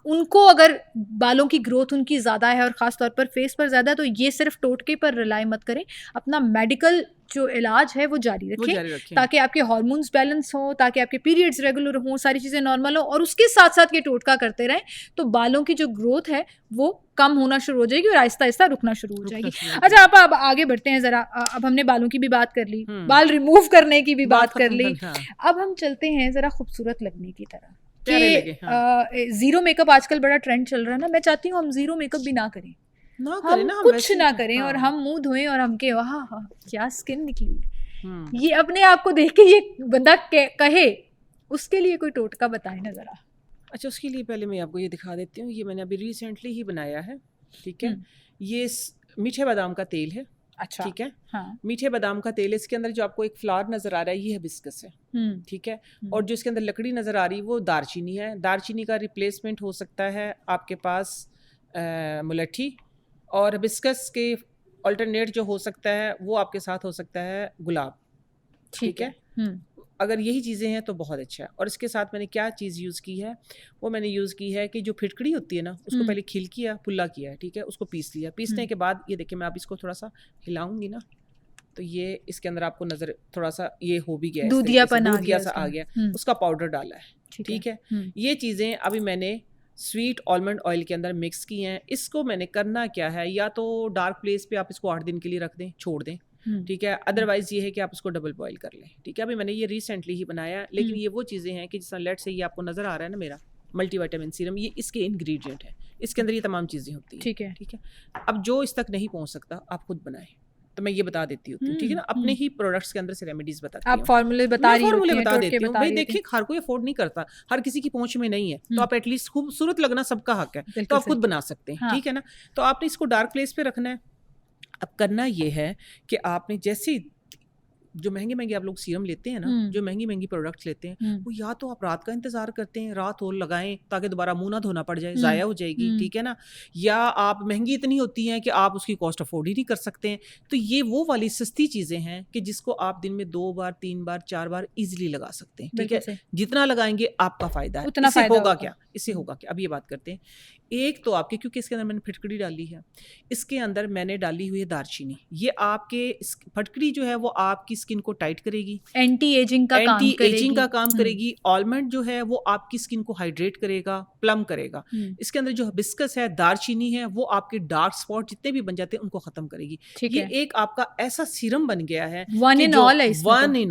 उनको अगर बालों की ग्रोथ उनकी ज़्यादा है और ख़ास तौर पर फेस पर ज़्यादा, तो ये सिर्फ टोटके पर रिलाई मत करें, अपना मेडिकल जो इलाज है वो जारी रखें, ताकि आपके हार्मोन्स बैलेंस हो, ताकि आपके पीरियड्स रेगुलर हों, सारी चीज़ें नॉर्मल हो, और उसके साथ साथ ये टोटका करते रहें, तो बालों की जो ग्रोथ है वो कम होना शुरू हो जाएगी और आहिस्ता आहिस्ता रुकना शुरू हो जाएगी। अच्छा, आप अब आगे बढ़ते हैं ज़रा। अब हमने बालों की भी बात कर ली, बाल रिमूव करने की भी बात कर ली, अब हम चलते हैं ज़रा खूबसूरत लगने की तरफ कि ज़ीरो मेकअप आजकल बड़ा ट्रेंड चल रहा है ना। मैं चाहती हूँ हम ज़ीरो मेकअप भी ना करें, हम कुछ ना करें, और हम मुंह धोएं और हम के वाह क्या स्किन निकली है, ये अपने आप को देख के ये बंदा कहे, उसके लिए कोई टोटका बताएं ना जरा। अच्छा, उसके लिए पहले मैं आपको ये दिखा देती हूँ, ये मैंने अभी रिसेंटली ही बनाया है, ठीक है, ये मीठे बादाम का तेल है। अच्छा, ठीक है, हाँ, मीठे बादाम का तेल, इसके अंदर जो आपको एक फ्लावर नजर आ रहा है, ये हिबिस्कस है, ठीक है, और जो इसके अंदर लकड़ी नजर आ रही है वो दारचीनी है। दारचीनी का रिप्लेसमेंट हो सकता है आपके पास मुलट्ठी, और हिबिस्कस के अल्टरनेट जो हो सकता है वो आपके साथ हो सकता है गुलाब, ठीक है। अगर यही चीज़ें हैं तो बहुत अच्छा है। और इसके साथ मैंने क्या चीज़ यूज़ की है, वो मैंने यूज़ की है कि जो फिटकड़ी होती है ना, उसको पहले खिल किया, पुल्ला किया है, ठीक है, उसको पीस लिया। पीसने के बाद ये देखिए, मैं आप इसको थोड़ा सा हिलाऊंगी ना, तो ये इसके अंदर आपको नज़र थोड़ा सा ये हो भी गया है, दूधिया सा आ गया, उसका पाउडर डाला है, ठीक है। ये चीज़ें अभी मैंने स्वीट आलमंड ऑयल के अंदर मिक्स की हैं। इसको मैंने करना क्या है, या तो डार्क प्लेस पे आप इसको 8 दिन के लिए रख दें, छोड़ दें, ठीक है, अदरवाइज ये है कि आप उसको डबल बॉईल कर लें, ठीक है। अभी मैंने ये रिसेंटली ही बनाया, लेकिन ये वो चीज़ें हैं कि जिस तरह लेट से ये आपको नज़र आ रहा है ना मेरा मल्टीविटामिन सीरम, ये इसके इंग्रेडिएंट है, इसके अंदर ये तमाम चीज़ें होती हैं, ठीक है, ठीक है। अब जो इस तक नहीं पहुँच सकता, आप खुद बनाएं, तो मैं ये बता देती हूँ, ठीक है ना, अपने ही प्रोडक्ट्स के अंदर से रेमेडीज बताती हूँ, आप फार्मूले बता देती हूँ। भाई देखिए, हर कोई अफोर्ड नहीं करता, हर किसी की पहुंच में नहीं है, तो आप एटलीस्ट खूबसूरत लगना सबका हक है, तो आप खुद बना सकते हैं, ठीक है ना। तो आपने इसको डार्क प्लेस पे रखना है। अब करना ये है कि आपने जैसे जो महंगे आप लोग सीरम लेते हैं ना, जो महंगी प्रोडक्ट्स लेते हैं, वो या तो आप रात का इंतजार करते हैं, रात हो लगाएं ताकि दोबारा मुंह ना धोना पड़ जाए, ज़ाया हो जाएगी, ठीक है ना, या आप महंगी इतनी होती हैं कि आप उसकी कॉस्ट अफोर्ड ही नहीं कर सकते हैं। तो ये वो वाली सस्ती चीज़ें हैं कि जिसको आप दिन में 2 बार 3 बार 4 बार ईजिली लगा सकते हैं, ठीक है। जितना लगाएंगे आपका फ़ायदा है। इससे होगा क्या, इससे होगा क्या, अब ये बात करते हैं। एक तो आपके, क्योंकि इसके अंदर मैंने फिटकड़ी डाली है, इसके अंदर मैंने डाली हुई है दालचीनी। ये आपके फटकड़ी जो है वो आपकी स्किन को टाइट करेगी, एंटी एजिंग का काम करेगी। ऑलमंड जो है वो आपकी स्किन को हाइड्रेट करेगा, प्लम करेगा। इसके अंदर जो हिबिस्कस है, दालचीनी है, वो आपके डार्क स्पॉट जितने भी बन जाते हैं उनको खत्म करेगी। ये एक आपका ऐसा सीरम बन गया है, वन इन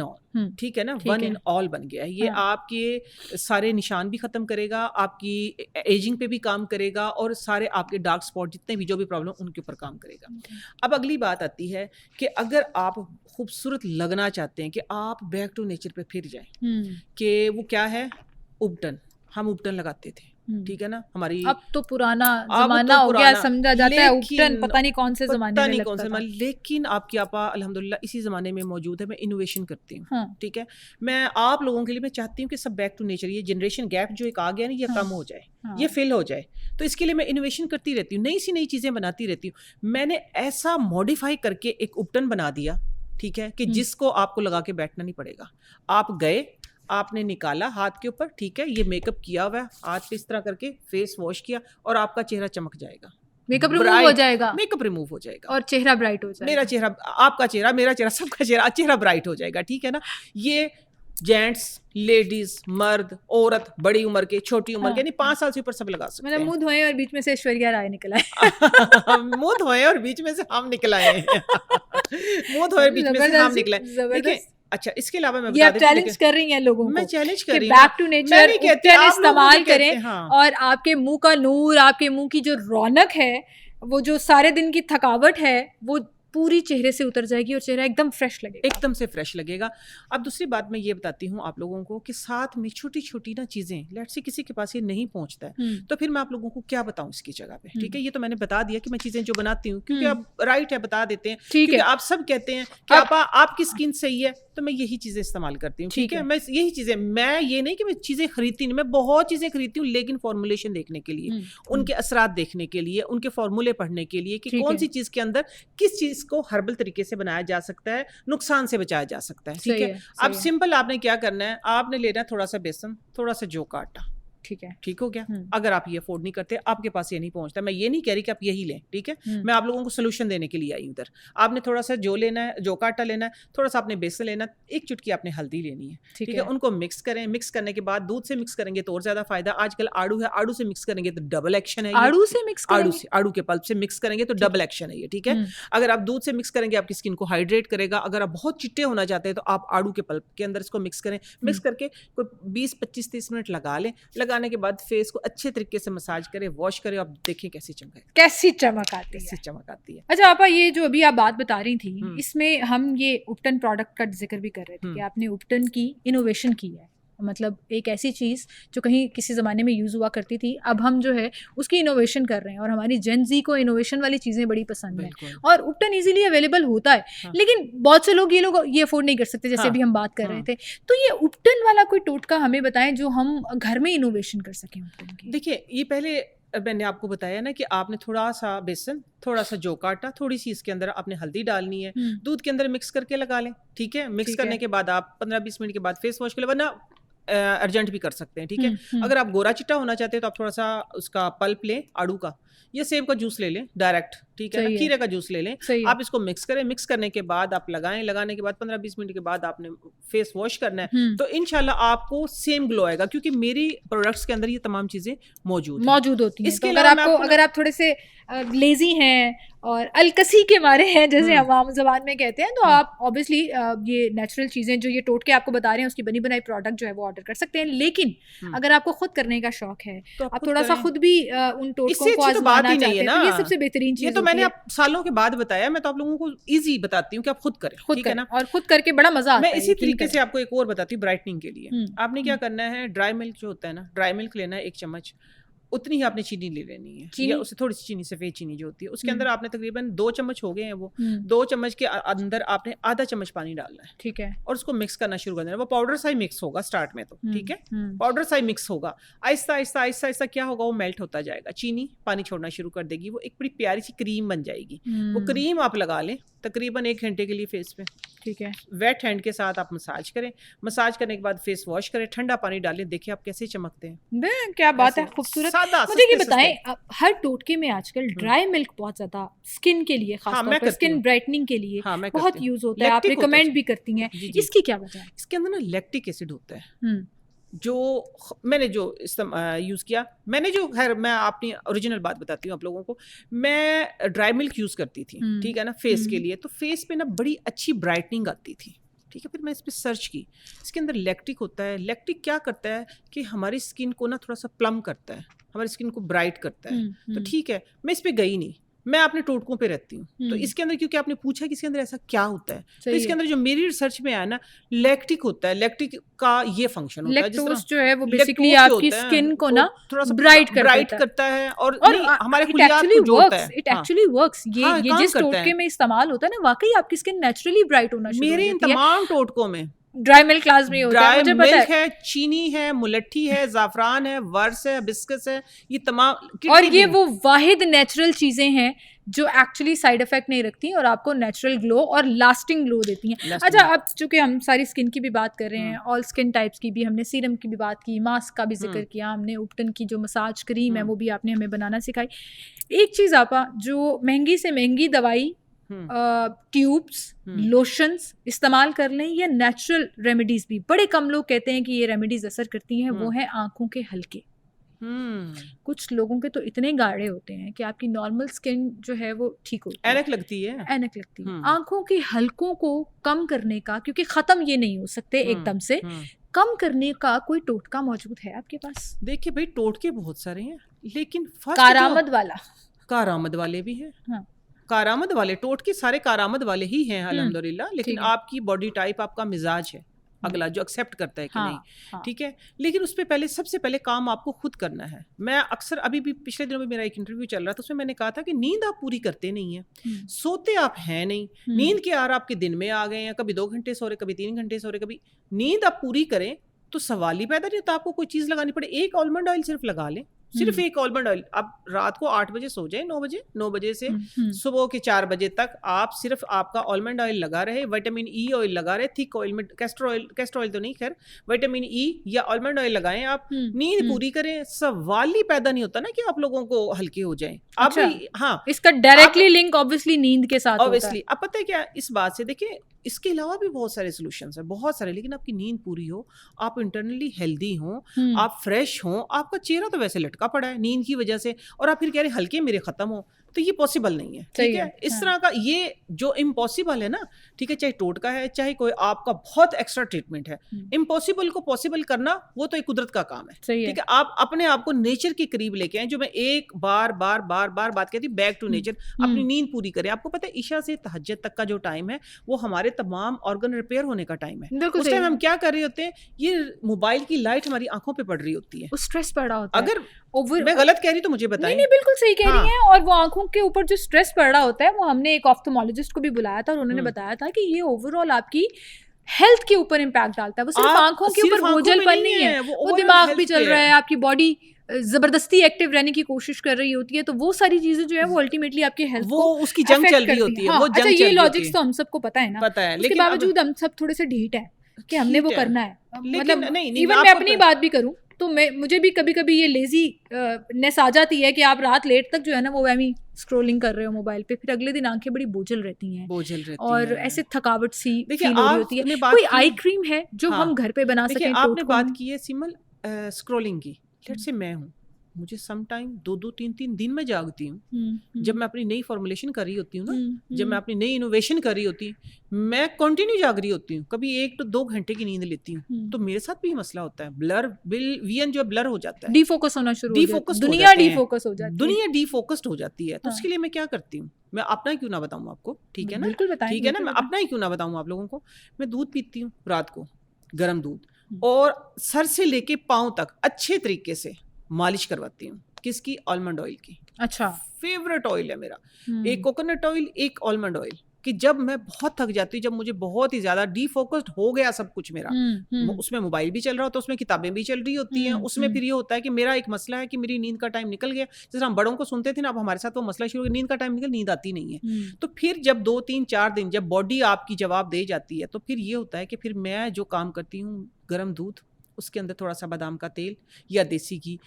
ऑल, ठीक है ना, वन इन ऑल बन गया है ये। आपके सारे निशान भी खत्म करेगा, आपकी एजिंग पे भी काम करेगा, और सारे आपके डार्क स्पॉट जितने भी जो भी प्रॉब्लम उनके ऊपर काम करेगा। अब अगली बात आती है कि अगर आप खूबसूरत लगना चाहते हैं, कि आप बैक टू नेचर पे फिर जाएं, कि वो क्या है, उपटन। हम उपटन लगाते थे, ठीक है ना, हमारी अब तो पुराना जमाना हो गया, समझा जाता है उपटन पता नहीं कौन से जमाने में लगता था। लेकिन आपकी आपा अल्हम्दुलिल्लाह इसी जमाने में मौजूद है। मैं इनोवेशन करती हूँ, ठीक है। मैं आप लोगों के लिए मैं चाहती हूँ कि सब बैक टू नेचर, ये जनरेशन गैप जो एक आ गया ना, ये कम हो जाए, ये फिल हो जाए। तो इसके लिए मैं इनोवेशन करती रहती हूँ, नई सी नई चीजें बनाती रहती हूँ। मैंने ऐसा मॉडिफाई करके एक उपटन बना दिया, ठीक है, कि जिसको आपको लगा के बैठना नहीं पड़ेगा। आप गए, आपने निकाला हाथ के ऊपर, ठीक है, ये मेकअप किया हुआ है, हाथ पे इस तरह करके फेस वॉश किया, और आपका चेहरा चमक जाएगा, मेकअप रिमूव हो जाएगा, मेकअप रिमूव हो जाएगा, और चेहरा ब्राइट हो जाएगा। मेरा चेहरा, आपका चेहरा, मेरा चेहरा, सबका चेहरा ब्राइट हो जाएगा, ठीक है ना। ये जेंट्स, लेडीज, मर्द, औरत, बड़ी उम्र के, छोटी उम्र के, नहीं 5 साल से ऊपर सब लगा सकते हैं। मुंह धोए और बीच में से ऐश्वर्या राय निकला है। मुंह धोए और बीच में से हम निकला है। मुंह धोए बीच में से हम निकला है, देखिए। अच्छा, इसके अलावा मैं बता देती हूं, चैलेंज कर रही हैं लोगों को, मैं चैलेंज कर रही हूं, बैक टू नेचर इस्तेमाल करें, और आपके मुंह का नूर, आपके मुंह की जो रौनक है, वो जो सारे दिन की थकावट है, वो पूरी चेहरे से उतर जाएगी और चेहरा एकदम फ्रेश लगेगा, एकदम से फ्रेश लगेगा। अब दूसरी बात मैं ये बताती हूँ आप लोगों को कि साथ में छोटी छोटी ना चीजें, लेट्स से किसी के पास ये नहीं पहुंचता है, तो फिर मैं आप लोगों को क्या बताऊं इसकी जगह पे, ठीक है। ये तो मैंने बता दिया कि मैं चीजें जो बनाती हूँ, क्योंकि अब राइट है, बता देते हैं, ठीक है। आप सब कहते हैं कि आपकी स्किन सही है, तो मैं यही चीजें इस्तेमाल करती हूँ, ठीक है। मैं यही चीजें, मैं ये नहीं कि मैं चीजें खरीदती नहीं, मैं बहुत चीजें खरीदती हूँ, लेकिन फॉर्मुलेशन देखने के लिए, उनके असरात देखने के लिए, उनके फॉर्मूले पढ़ने के लिए, कि कौन सी चीज के अंदर किस चीज को हर्बल तरीके से बनाया जा सकता है, नुकसान से बचाया जा सकता है, ठीक है। अब सिंपल आपने क्या करना है, आपने लेना थोड़ा सा बेसन, थोड़ा सा जौ का आटा, ठीक है, ठीक हो गया। अगर आप ये अफोर्ड नहीं करते, आपके पास ये नहीं पहुंचता, मैं ये नहीं कह रही कि आप यही लें, ठीक है। मैं आप लोगों को सोल्यूशन देने के लिए आई उधर। आपने थोड़ा सा जौ लेना है, जौ का आटा लेना है, थोड़ा सा आपने बेसन लेना है, एक चुटकी आपने हल्दी लेनी है, ठीक है। उनको मिक्स करें, मिक्स करने के बाद दूध से मिक्स करेंगे तो और ज्यादा फायदा। आजकल आड़ू है, आड़ू से मिक्स करेंगे तो डबल एक्शन है, आड़ू से मिक्स करेंगे, आड़ू के पल्प से मिक्स करेंगे तो डबल एक्शन है ये, ठीक है। अगर आप दूध से मिक्स करेंगे आपकी स्किन को हाइड्रेट करेगा। अगर आप बहुत चिट्टे होना चाहते हैं तो आप आड़ू के पल्प के अंदर इसको मिक्स करें, मिक्स करके कोई 20-25-30 मिनट लगा लें। लगाने के बाद फेस अच्छे तरीके से मसाज करें, वॉश करें, आप देखें कैसी चमक आती है। अच्छा आपा, ये जो अभी आप बात बता रही थी, इसमें हम ये उपटन प्रोडक्ट का जिक्र भी कर रहे थे कि आपने उपटन की इनोवेशन की है, मतलब एक ऐसी चीज़ जो कहीं किसी ज़माने में यूज़ हुआ करती थी, अब हम जो है उसकी इनोवेशन कर रहे हैं, और हमारी जेन ज़ी को इनोवेशन वाली चीज़ें बड़ी पसंद है, और उपटन इजीली अवेलेबल होता है। लेकिन बहुत से लोग ये अफोर्ड नहीं कर सकते, जैसे अभी हम बात कर रहे थे। तो ये उपटन वाला कोई टोटका हमें बताएं जो हम घर में इनोवेशन कर सकें उपटन की। देखिए, ये पहले मैंने आपको बताया ना कि आपने थोड़ा सा बेसन, थोड़ा सा जौ का आटा, थोड़ी सी इसके अंदर आपने हल्दी डालनी है, दूध के अंदर मिक्स करके लगा लें, ठीक है। मिक्स करने के बाद आप 15-20 मिनट के बाद फेस वॉश के लिए, वरना अर्जेंट भी कर सकते हैं, ठीक है। अगर आप गोरा चिट्टा होना चाहते हैं तो आप थोड़ा सा उसका पल्प लें, आड़ू का या सेब का जूस ले लें डायरेक्ट, ठीक है ना, खीरे का जूस ले लें। आप इसको मिक्स करें, मिक्स करने के बाद आप लगाएं, लगाने के बाद 15-20 मिनट के बाद आपने फेस वॉश करना है, तो इंशाल्लाह आपको सेम ग्लो आएगा, क्योंकि मेरी प्रोडक्ट्स के अंदर ये तमाम चीजें मौजूद होती हैं। इसके अलावा अगर आप थोड़े से लेजी हैं और अलकसी के मारे हैं, जैसे आवाम ज़बान में कहते हैं, तो आप ऑब्वियसली ये नेचुरल चीज़ें जो ये टोटके आपको बता रहे हैं उसकी बनी बनाई प्रोडक्ट जो है वो ऑर्डर कर सकते हैं। लेकिन अगर आपको खुद करने का शौक है, तो आप थोड़ा सा खुद भी उन टोटकों को आजमाना चाहते हैं, तो ये सबसे बेहतरीन चीज़ है। तो मैंने आप सालों के बाद बताया, मैं तो आप लोगों को इजी बताती हूँ कि आप खुद करें, ठीक है ना, और खुद करके बड़ा मजा आता है। मैं इसी तरीके से आपको एक और बताती हूँ ब्राइटनिंग के लिए। आपने क्या करना है, ड्राई मिल्क जो होता है ना, ड्राई मिल्क लेना है 1 चम्मच, उतनी ही आपने चीनी ले लेनी है, चीनी? या उससे थोड़ी सी चीनी, सफ़ेद चीनी जो होती है उसके हम्म। अंदर आपने तकरीबन 2 चम्मच हो गए हैं वो, हम्म। 2 चम्मच के अंदर आपने आधा चम्मच पानी डालना है, ठीक है। और उसको मिक्स करना शुरू कर देना। वो पाउडर सा ही मिक्स होगा स्टार्ट में तो, ठीक है, पाउडर सा ही मिक्स होगा। आहिस्ता आहिस्ता आहिस्ता आहिस्ता क्या होगा, वो मेल्ट होता जाएगा, चीनी पानी छोड़ना शुरू कर देगी, वो एक बड़ी प्यारी सी क्रीम बन जाएगी। वो क्रीम आप लगा लें तकरीबन 1 घंटे के लिए फेस पे, ठीक है। वेट हैंड के साथ आप मसाज करें, मसाज करने के बाद फेस वॉश करें, ठंडा पानी डालें, देखिए आप कैसे चमकते हैं। क्या बात है, ऐसे खूबसूरत। सादा, मुझे ये सस्ते बताएं, सस्ते। हर टोटके में आजकल ड्राई मिल्क बहुत ज्यादा स्किन के लिए, हाँ, खासतौर मैं पर करती स्किन हूँ। ब्राइटनिंग के लिए हाँ, मैं बहुत करती हूँ। यूज होता है, आप लैक्टिक होता है रिकमेंड उसमें। भी करती हैं, जी, जी। इसकी क्या वजह है? इसके अंदर ना लैक्टिक एसिड होता है, हम्म। जो मैंने जो यूज़ किया, मैंने जो, खैर मैं अपनी ओरिजिनल बात बताती हूँ आप लोगों को। मैं ड्राई मिल्क यूज़ करती थी, ठीक है ना, फेस के लिए, तो फेस पे ना बड़ी अच्छी ब्राइटनिंग आती थी, ठीक है। फिर मैं इस पर सर्च की, इसके अंदर लैक्टिक होता है। लैक्टिक क्या करता है कि हमारी स्किन को ना थोड़ा सा प्लम करता है, हमारी स्किन को ब्राइट करता है। तो ठीक है, मैं इस पर गई नहीं, मैं अपने टोटकों पे रहती हूँ। तो इसके अंदर, क्योंकि आपने पूछा कि इसके अंदर ऐसा क्या होता है, तो इसके अंदर जो मेरी रिसर्च में आया ना, लैक्टिक होता है। लैक्टिक का ये फंक्शन होता है, जिस लैक्टोज तरह जो है वो बेसिकली लैक्टोज जो आपकी होता है, स्किन को वो ना थोड़ा सा ब्राइट ब्राइट देता है। करता है, और और नहीं, हमारे इट खुलियात एक्चुअली को जोड़ता वर्क्स, है। इट हाँ, एक्चुअली वर्क्स। ये काम जिस करता टोटके है। में इस्तेमाल होता है ना, वाकई आपकी स्किन नेचुरली ब्राइट होना शुरू हो मेरे इन जाती है। तमाम टोटकों में ड्राई मिल्क क्लास में होता है, ड्राई मुझे पता मिल्क है। है, चीनी है, मुलट्ठी है, ज़ाफ़रान है, वर्स है, हिबिस्कस है, ये तमाम और कितनी ये भी वो वाहिद नेचुरल चीजें हैं जो एक्चुअली साइड इफेक्ट नहीं रखती और आपको नेचुरल ग्लो और लास्टिंग ग्लो देती हैं। Lasting अच्छा, glow। अब चूंकि हम सारी स्किन की भी बात कर रहे हैं, ऑल स्किन टाइप्स की भी, हमने सीरम की भी बात की, मास्क का भी जिक्र किया हमने, उपटन की जो मसाज क्रीम है वो भी आपने हमें बनाना सिखाई। एक चीज आपा, जो महंगी से महंगी दवाई, ट्यूब्स, लोशंस इस्तेमाल कर लें या नेचुरल रेमेडीज भी, बड़े कम लोग कहते हैं कि ये रेमेडीज असर करती हैं, वो है आंखों के हल्के। कुछ लोगों के तो इतने गाढ़े होते हैं कि आपकी नॉर्मल स्किन जो है वो ठीक होती है, ऐनक लगती है, ऐनक लगती है। आंखों के हल्कों को कम करने का, क्योंकि खत्म ये नहीं हो सकते एकदम से, कम करने का कोई टोटका मौजूद है आपके पास? देखिए भाई, टोटके बहुत सारे हैं, लेकिन फर्स्ट कारामद वाला, कारामद वाले भी हैं। हाँ। कारामद वाले टोटके सारे कारामद वाले ही हैं अल्हम्दुलिल्लाह, लेकिन आपकी बॉडी टाइप, आपका मिजाज है अगला जो एक्सेप्ट करता है कि नहीं, ठीक है। लेकिन उस पर पहले, सबसे पहले काम आपको खुद करना है। मैं अक्सर, अभी भी पिछले दिनों में मेरा एक इंटरव्यू चल रहा था, उसमें मैंने कहा था कि नींद आप पूरी करते नहीं है, सोते आप हैं नहीं, नींद के आर आपके दिन में आ गए हैं, कभी 2 घंटे सो रहे, कभी 3 घंटे सो रहे, कभी नींद आप पूरी करें तो सवाल ही पैदा नहीं होता आपको कोई चीज़ लगानी पड़े। एक आलमंड ऑयल सिर्फ लगा लें, सिर्फ एक आलमंड ऑयल। आप रात को 8 बजे सो जाए, 9 बजे से सुबह के 4 बजे तक आप सिर्फ आपका आलमंड ऑयल लगा रहे, विटामिन ई ऑयल लगा रहे, थिक ऑयल में कैस्टर ऑयल तो नहीं, खैर विटामिन ई या आलमंड ऑयल लगाएं, आप नींद पूरी करें, सवाल ही पैदा नहीं होता ना कि आप लोगों को हल्के हो जाएं। अच्छा, आप, हाँ, इसका डायरेक्टली लिंक ऑब्वियसली नींद के साथ ऑब्वियसली। अब पता है क्या, इस बात से देखिए, इसके अलावा भी बहुत सारे सॉल्यूशंस हैं, बहुत सारे, लेकिन आपकी नींद पूरी हो, आप इंटरनली हेल्दी हो, आप फ्रेश हो, आपका चेहरा तो वैसे लटका पड़ा है नींद की वजह से, और आप फिर कह रहे हल्के मेरे खत्म हो, तो ये पॉसिबल नहीं है, ठीक है। इस तरह का ये जो इम्पॉसिबल है ना, ठीक है, चाहे टोटका है, चाहे कोई आपका बहुत एक्स्ट्रा ट्रीटमेंट है, इम्पॉसिबल को पॉसिबल करना वो तो एक कुदरत का काम है, ठीक है। आप अपने आप को नेचर के करीब लेके आए, जो मैं एक बार बात कहती हूँ, बैक टू नेचर। अपनी नींद पूरी करें। आपको पता है ईशा से तहज्जुद तक का जो टाइम है वो हमारे तमाम ऑर्गन रिपेयर होने का टाइम है। उस टाइम हम क्या कर रहे होते हैं, ये मोबाइल की लाइट हमारी आंखों पे पड़ रही होती है, स्ट्रेस पड़ रहा होता है। अगर मैं गलत कह रही तो मुझे बताएं। नहीं, बिल्कुल सही कह रही हैं। और वो आंखों के ऊपर जो स्ट्रेस पड़ रहा होता है, वो हमने एक ऑप्थेमोलॉजिस्ट को भी बुलाया था और उन्होंने बताया था कि ये ओवरऑल आपकी हेल्थ के ऊपर इम्पैक्ट डालता है। वो सिर्फ आंखों के ऊपर बोझलपन नहीं है, वो दिमाग भी चल रहा है, आपकी बॉडी जबरदस्ती एक्टिव रहने की कोशिश कर रही होती है, तो वो सारी चीजें जो है वो अल्टीमेटली आपके हेल्थ को उसकी जंग चल रही होती है। वो जंग, ये लॉजिक्स तो हम सबको पता है ना, पता है, उसके बावजूद हम सब थोड़े से ढीठ है कि हमने वो करना है। मतलब इवन मैं अपनी बात भी करूं तो मुझे भी कभी कभी ये लेजी नेस आ जाती है कि आप रात लेट तक जो है ना वो वही स्क्रॉलिंग कर रहे हो मोबाइल पे, फिर अगले दिन आंखें बड़ी बोझल रहती हैं और ऐसे थकावट सी फील हो रही होती है। कोई आई क्रीम है जो हम घर पे बना सकें? आपने बात की है सिमल स्क्रॉलिंग की, लेट्स से मैं हूँ, मुझे सम टाइम 2-2, 3-3 दिन में जागती हूँ जब मैं अपनी नई फॉर्मुलेशन कर रही होती हूँ ना, जब मैं अपनी नई इनोवेशन कर रही होती हूँ, मैं कंटिन्यू जाग रही होती हूँ, कभी 1 to 2 घंटे की नींद लेती हूँ। तो मेरे साथ भी मसला होता है, ब्लर विजन जो ब्लर हो जाता है, डीफोकस होना शुरू हो जाता है, दुनिया डीफोकस हो जाती है, दुनिया डीफोकस्ड हो जाती है। तो उसके लिए मैं क्या करती हूँ, मैं अपना ही क्यों ना बताऊँ आपको, ठीक है ना, बिल्कुल बताएं, ठीक है ना, मैं अपना ही क्यों ना बताऊँ आप लोगों को। मैं दूध पीती हूँ रात को, गर्म दूध, और सर से लेके पाँव तक अच्छे तरीके से मालिश करवाती हूँ। किसकी? आलमंड ऑयल की। अच्छा। फेवरेट ऑयल है मेरा। एक कोकोनट ऑयल, एक आलमंड ऑयल, कि जब मैं बहुत थक जाती हूँ, जब मुझे बहुत ही ज्यादा डीफोकस्ड हो गया सब कुछ मेरा, उसमें मोबाइल भी चल रहा होता है, उसमें किताबें भी चल रही होती हैं, उसमें फिर ये होता है कि मेरा एक मसला है कि मेरी नींद का टाइम निकल गया। जैसे हम बड़ों को सुनते थे ना, अब हमारे साथ वो मसला शुरू हो गया, नींद का टाइम निकल, नींद आती नहीं है। तो फिर जब 2 3 4 दिन जब बॉडी आपकी जवाब दे जाती है, तो फिर ये होता है कि फिर मैं जो काम करती हूँ, गर्म दूध, उसके अंदर थोड़ा सा बादाम का तेल या देसी घी,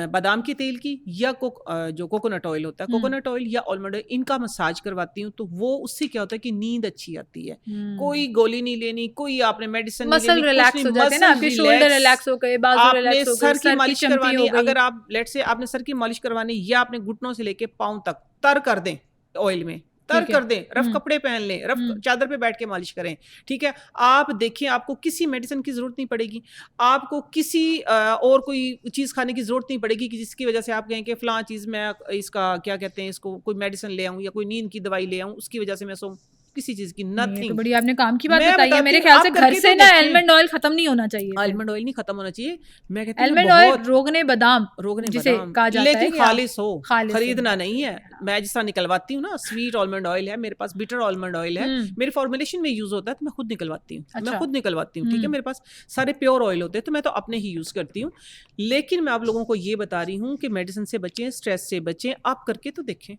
बादाम के तेल की या जो कोकोनट ऑयल होता है, कोकोनट ऑयल या आलमंड ऑयल, इनका मसाज करवाती हूँ। तो वो उससे क्या होता है कि नींद अच्छी आती है। कोई गोली नहीं लेनी, कोई आपने मेडिसिन नहीं लेनी, मसल रिलैक्स हो जाते हैं ना, आपके शोल्डर रिलैक्स हो गए, बाजू रिलैक्स हो गए, सर की मालिश करवानी, अगर आप लेट से आपने सर की मालिश करवानी, या आपने घुटनों से लेके पाँव तक तर कर दें ऑयल में, तर कर दें, रफ कपड़े पहन लें, रफ चादर पे बैठ के मालिश करें, ठीक है। आप देखिए, आपको किसी मेडिसिन की जरूरत नहीं पड़ेगी, आपको किसी और कोई चीज खाने की जरूरत नहीं पड़ेगी कि जिसकी वजह से आप कहें कि फलां चीज मैं इसका क्या कहते हैं, इसको कोई मेडिसिन ले आऊं या कोई नींद की दवाई ले आऊं, उसकी वजह से मैं सो, किसी चीज की नथिंग। तो बड़ी आपने काम की बात बताई है। मेरे ख्याल से घर से ना आलमंड ऑयल खत्म नहीं होना चाहिए। आलमंड ऑयल नहीं खत्म होना चाहिए। मैं कहती हूँ आलमंड ऑयल रोगने बादाम, जिसे कहा जाता है, लेकिन खालिस हो, खरीदना नहीं है। मैं जिस तरह निकलवाती हूँ ना, स्वीट आलमंड ऑयल है मेरे पास, बिटर आलमंड ऑयल है, मेरे फॉर्मुलेशन में यूज होता है, तो मैं खुद निकलवाती हूँ। मैं खुद निकलवाती हूँ, ठीक है। मेरे पास सारे प्योर ऑयल होते हैं, तो मैं तो अपने ही यूज करती हूँ। लेकिन मैं आप लोगों को ये बता रही हूँ कि मेडिसिन से बचें, स्ट्रेस से बचें। आप करके तो देखें,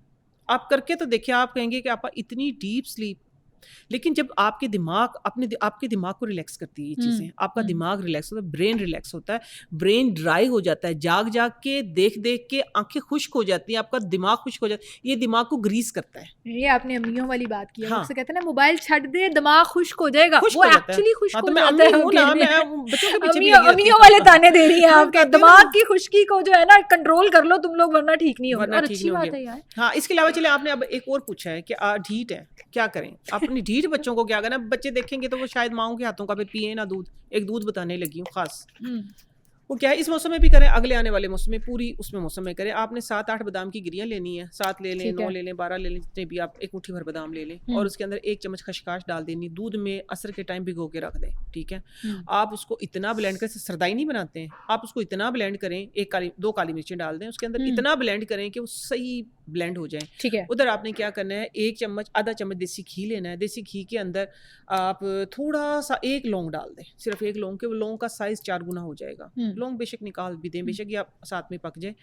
आप करके तो देखिए। आप कहेंगे कि आप इतनी डीप स्लीप, लेकिन जब आपके दिमाग आपके दिमाग को रिलैक्स करती है ये चीजें, आपका दिमाग रिलैक्स होता है, ब्रेन रिलैक्स होता है, ब्रेन ड्राई हो जाता है, जाग जाग के देख देख के आंखें खुश्क हो जाती हैं, आपका दिमाग खुश्क हो जाता है, ये दिमाग को ग्रीस करता है। ये आपने अम्मियों वाली बात की है। हाँ। कहते हैं ना, मोबाइल छट दे दिमाग खुश्क हो जाएगा, वो एक्चुअली खुश्क हो जाता है। अम्मियों वाले ताने दे रही है आपके दिमाग की खुश्की को, जो है ना, कंट्रोल कर लो तुम लोग, वरना ठीक नहीं होगा। अच्छी बात है यार। हाँ, इसके अलावा चले, आपने अब एक और पूछा है कि ढीठ है, क्या करें? अपनी ढीठ बच्चों को क्या करना? बच्चे देखेंगे तो वो शायद माओ के हाथों का भी पिए ना दूध। एक दूध बताने लगी हूँ खास, वो क्या है, इस मौसम में भी करें, अगले आने वाले मौसम में, पूरी उसमें मौसम में करें। आपने 7-8 बादाम की गिरियां लेनी है, 7 ले लें, 9 ले लें, 12 ले लें, जितने भी आप, एक मुट्ठी भर बादाम ले लें, और उसके अंदर 1 चम्मच खसकाश डाल देनी, दूध में असर के टाइम भिगो के रख दें, ठीक है। आप उसको इतना ब्लेंड करें, सरदाई नहीं बनाते हैं, आप उसको इतना ब्लेंड करें, 2 काली मिर्चें डाल दें उसके अंदर, इतना ब्लेंड करें कि वो सही ब्लेंड हो जाए, ठीक है। उधर आपने क्या करना है, 1 चम्मच, आधा चम्मच देसी घी लेना है। देसी घी के अंदर आप थोड़ा सा 1 लौंग डाल दें, सिर्फ 1 लौंग के, वो लौंग का साइज 4 गुना हो जाएगा। लौंग बेशक निकाल भी दें, बेशक या साथ में पक जाए,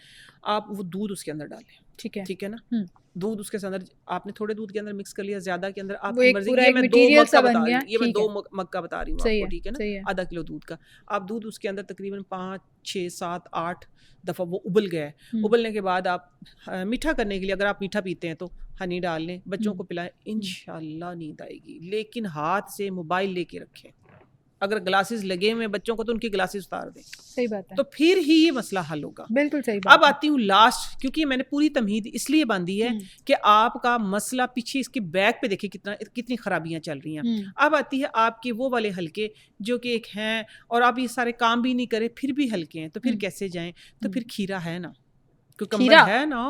आप वो दूध उसके अंदर डालें, ठीक है, ठीक है ना। दूध उसके अंदर आपने थोड़े दूध के अंदर मिक्स कर लिया, ज्यादा के अंदर आपकी मर्जी। ये मैं 2 मग का बता रही हूँ, ये मैं 2 मग का बता रही हूँ आपको, ठीक है ना। आधा किलो दूध का आप दूध उसके अंदर तकरीबन 5 6 7 8 दफा वो उबल गया है। उबलने के बाद आप मीठा करने के लिए, अगर आप मीठा पीते हैं तो हनी डाल लें, बच्चों को पिलाएं, इंशाल्लाह नींद आएगी। लेकिन हाथ से मोबाइल लेके रखें, अगर ग्लासेस लगे हुए बच्चों को तो उनकी ग्लासेस उतार दें। सही बात है। तो फिर ही ये मसला हल होगा। बिल्कुल सही बात। अब आती हूँ लास्ट, क्योंकि मैंने पूरी तमहीद इसलिए बांधी है कि आपका मसला पीछे इसके बैक पे देखिए कितनी खराबियां चल रही हैं। अब आती है आपके वो वाले हल्के जो कि एक हैं, और आप ये सारे काम भी नहीं करे फिर भी हल्के हैं, तो फिर कैसे जाएं? तो फिर खीरा है ना, कुकम्बर है ना,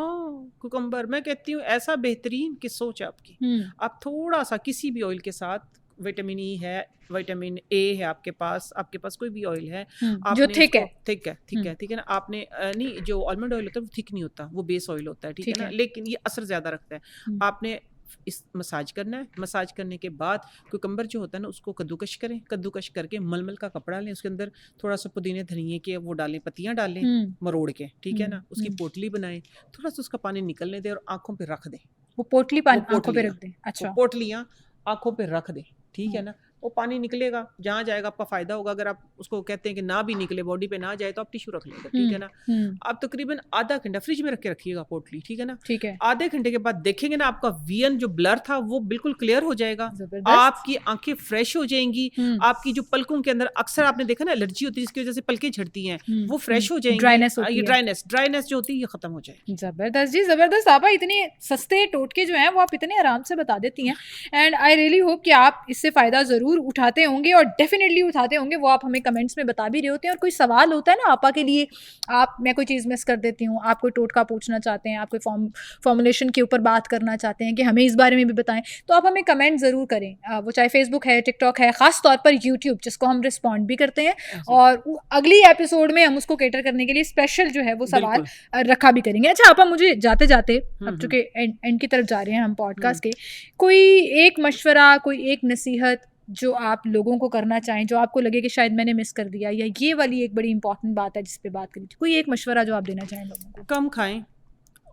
कुकम्बर। मैं कहती हूँ ऐसा बेहतरीन कि सोच आपकी, आप थोड़ा सा किसी भी ऑयल के साथ, विटामिन ई है, विटामिन ए है आपके पास कोई भी ऑयल है, जो थिक है, ठीक है ना। आपने नहीं, जो आलमंड ऑयल होता है वो थिक नहीं होता, वो बेस ऑयल होता है, ठीक है ना, लेकिन ये असर ज्यादा रखता है। आपने इस मसाज करना है, मसाज करने के बाद कुकम्बर जो होता है ना, उसको कद्दूकश करें, कद्दूकश करके मलमल का कपड़ा लें, उसके अंदर थोड़ा सा पुदीने धनिए के वो डालें, पत्तियां डालें मरोड़ के, ठीक है ना, उसकी पोटली बनाएं, थोड़ा सा उसका पानी निकलने दें और आंखों पे रख दें। वो पोटली आंखों पे रख दें, अच्छा, पोटलियां आंखों पे रख दें, ठीक है ना। वो पानी निकलेगा, जहाँ जाएगा आपका फायदा होगा। अगर आप उसको कहते हैं कि ना भी निकले, बॉडी पे ना जाए, तो आप टिश्यू रख लेंगे, ठीक है ना। आप तकरीबन आधा घंटा फ्रिज में रख के रखिएगा पोटली, ठीक है ना। ठीक है। आधे घंटे के बाद देखेंगे ना, आपका वियन जो ब्लर था वो बिल्कुल क्लियर हो जाएगा, आपकी आंखें फ्रेश हो जाएंगी, आपकी जो पलकों के अंदर अक्सर आपने देखा ना एलर्जी होती है जिसकी वजह से पलकें झड़ती हैं, वो फ्रेश हो जाएंगी। ड्राइनेस जो होती है ये खत्म हो जाएगी। जबरदस्त जी, जबरदस्त। आपा इतने सस्ते टोटके जो हैं वो आप इतने आराम से बता देती हैं, एंड आई रियली होप कि आप इससे फायदा जरूर ज़रूर उठाते होंगे और डेफिनेटली उठाते होंगे, वो आप हमें कमेंट्स में बता भी रहे होते हैं। और कोई सवाल होता है ना आपा के लिए, मैं कोई चीज़ मिस कर देती हूँ, आप कोई टोटका पूछना चाहते हैं, आप कोई फॉर्मुलेशन के ऊपर बात करना चाहते हैं कि हमें इस बारे में भी बताएं, तो आप हमें कमेंट ज़रूर करें। वो चाहे फेसबुक है, टिकटॉक है, ख़ास तौर पर यूट्यूब जिसको हम रिस्पॉन्ड भी करते हैं, और अगली एपिसोड में हम उसको कैटर करने के लिए स्पेशल जो है वो सवाल रखा भी करेंगे। अच्छा आपा, मुझे जाते जाते, अब चूँकि एंड की तरफ जा रहे हैं हम पॉडकास्ट के, कोई एक मशवरा, कोई एक नसीहत जो आप लोगों को करना चाहें, जो आपको लगे कि शायद मैंने मिस कर दिया, या ये वाली एक बड़ी इंपॉर्टेंट बात है जिस पे बात करी, कोई एक मशवरा जो आप देना चाहें लोगों को? कम खाएं,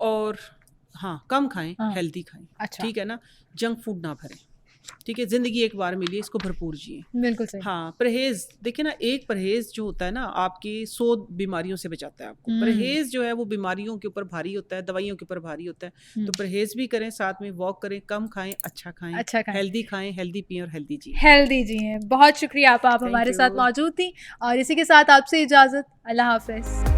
और कम खाएं, हेल्दी खाएं। अच्छा, ठीक है ना, जंक फूड ना भरें। ठीक है, जिंदगी एक बार मिली है, इसको भरपूर जिए। बिल्कुल सही। परहेज, देखिए ना, एक परहेज जो होता है ना, आपकी 100 बीमारियों से बचाता है आपको। परहेज जो है वो बीमारियों के ऊपर भारी होता है, दवाइयों के ऊपर भारी होता है। तो परहेज भी करें, साथ में वॉक करें, कम खाएं, अच्छा खाएं, हेल्दी खाएं, हेल्दी पिएं और हेल्दी जिए। हेल्दी जिए। बहुत शुक्रिया आप हमारे साथ मौजूद थी, और इसी के साथ आपसे इजाज़त। अल्लाह हाफ़िज़।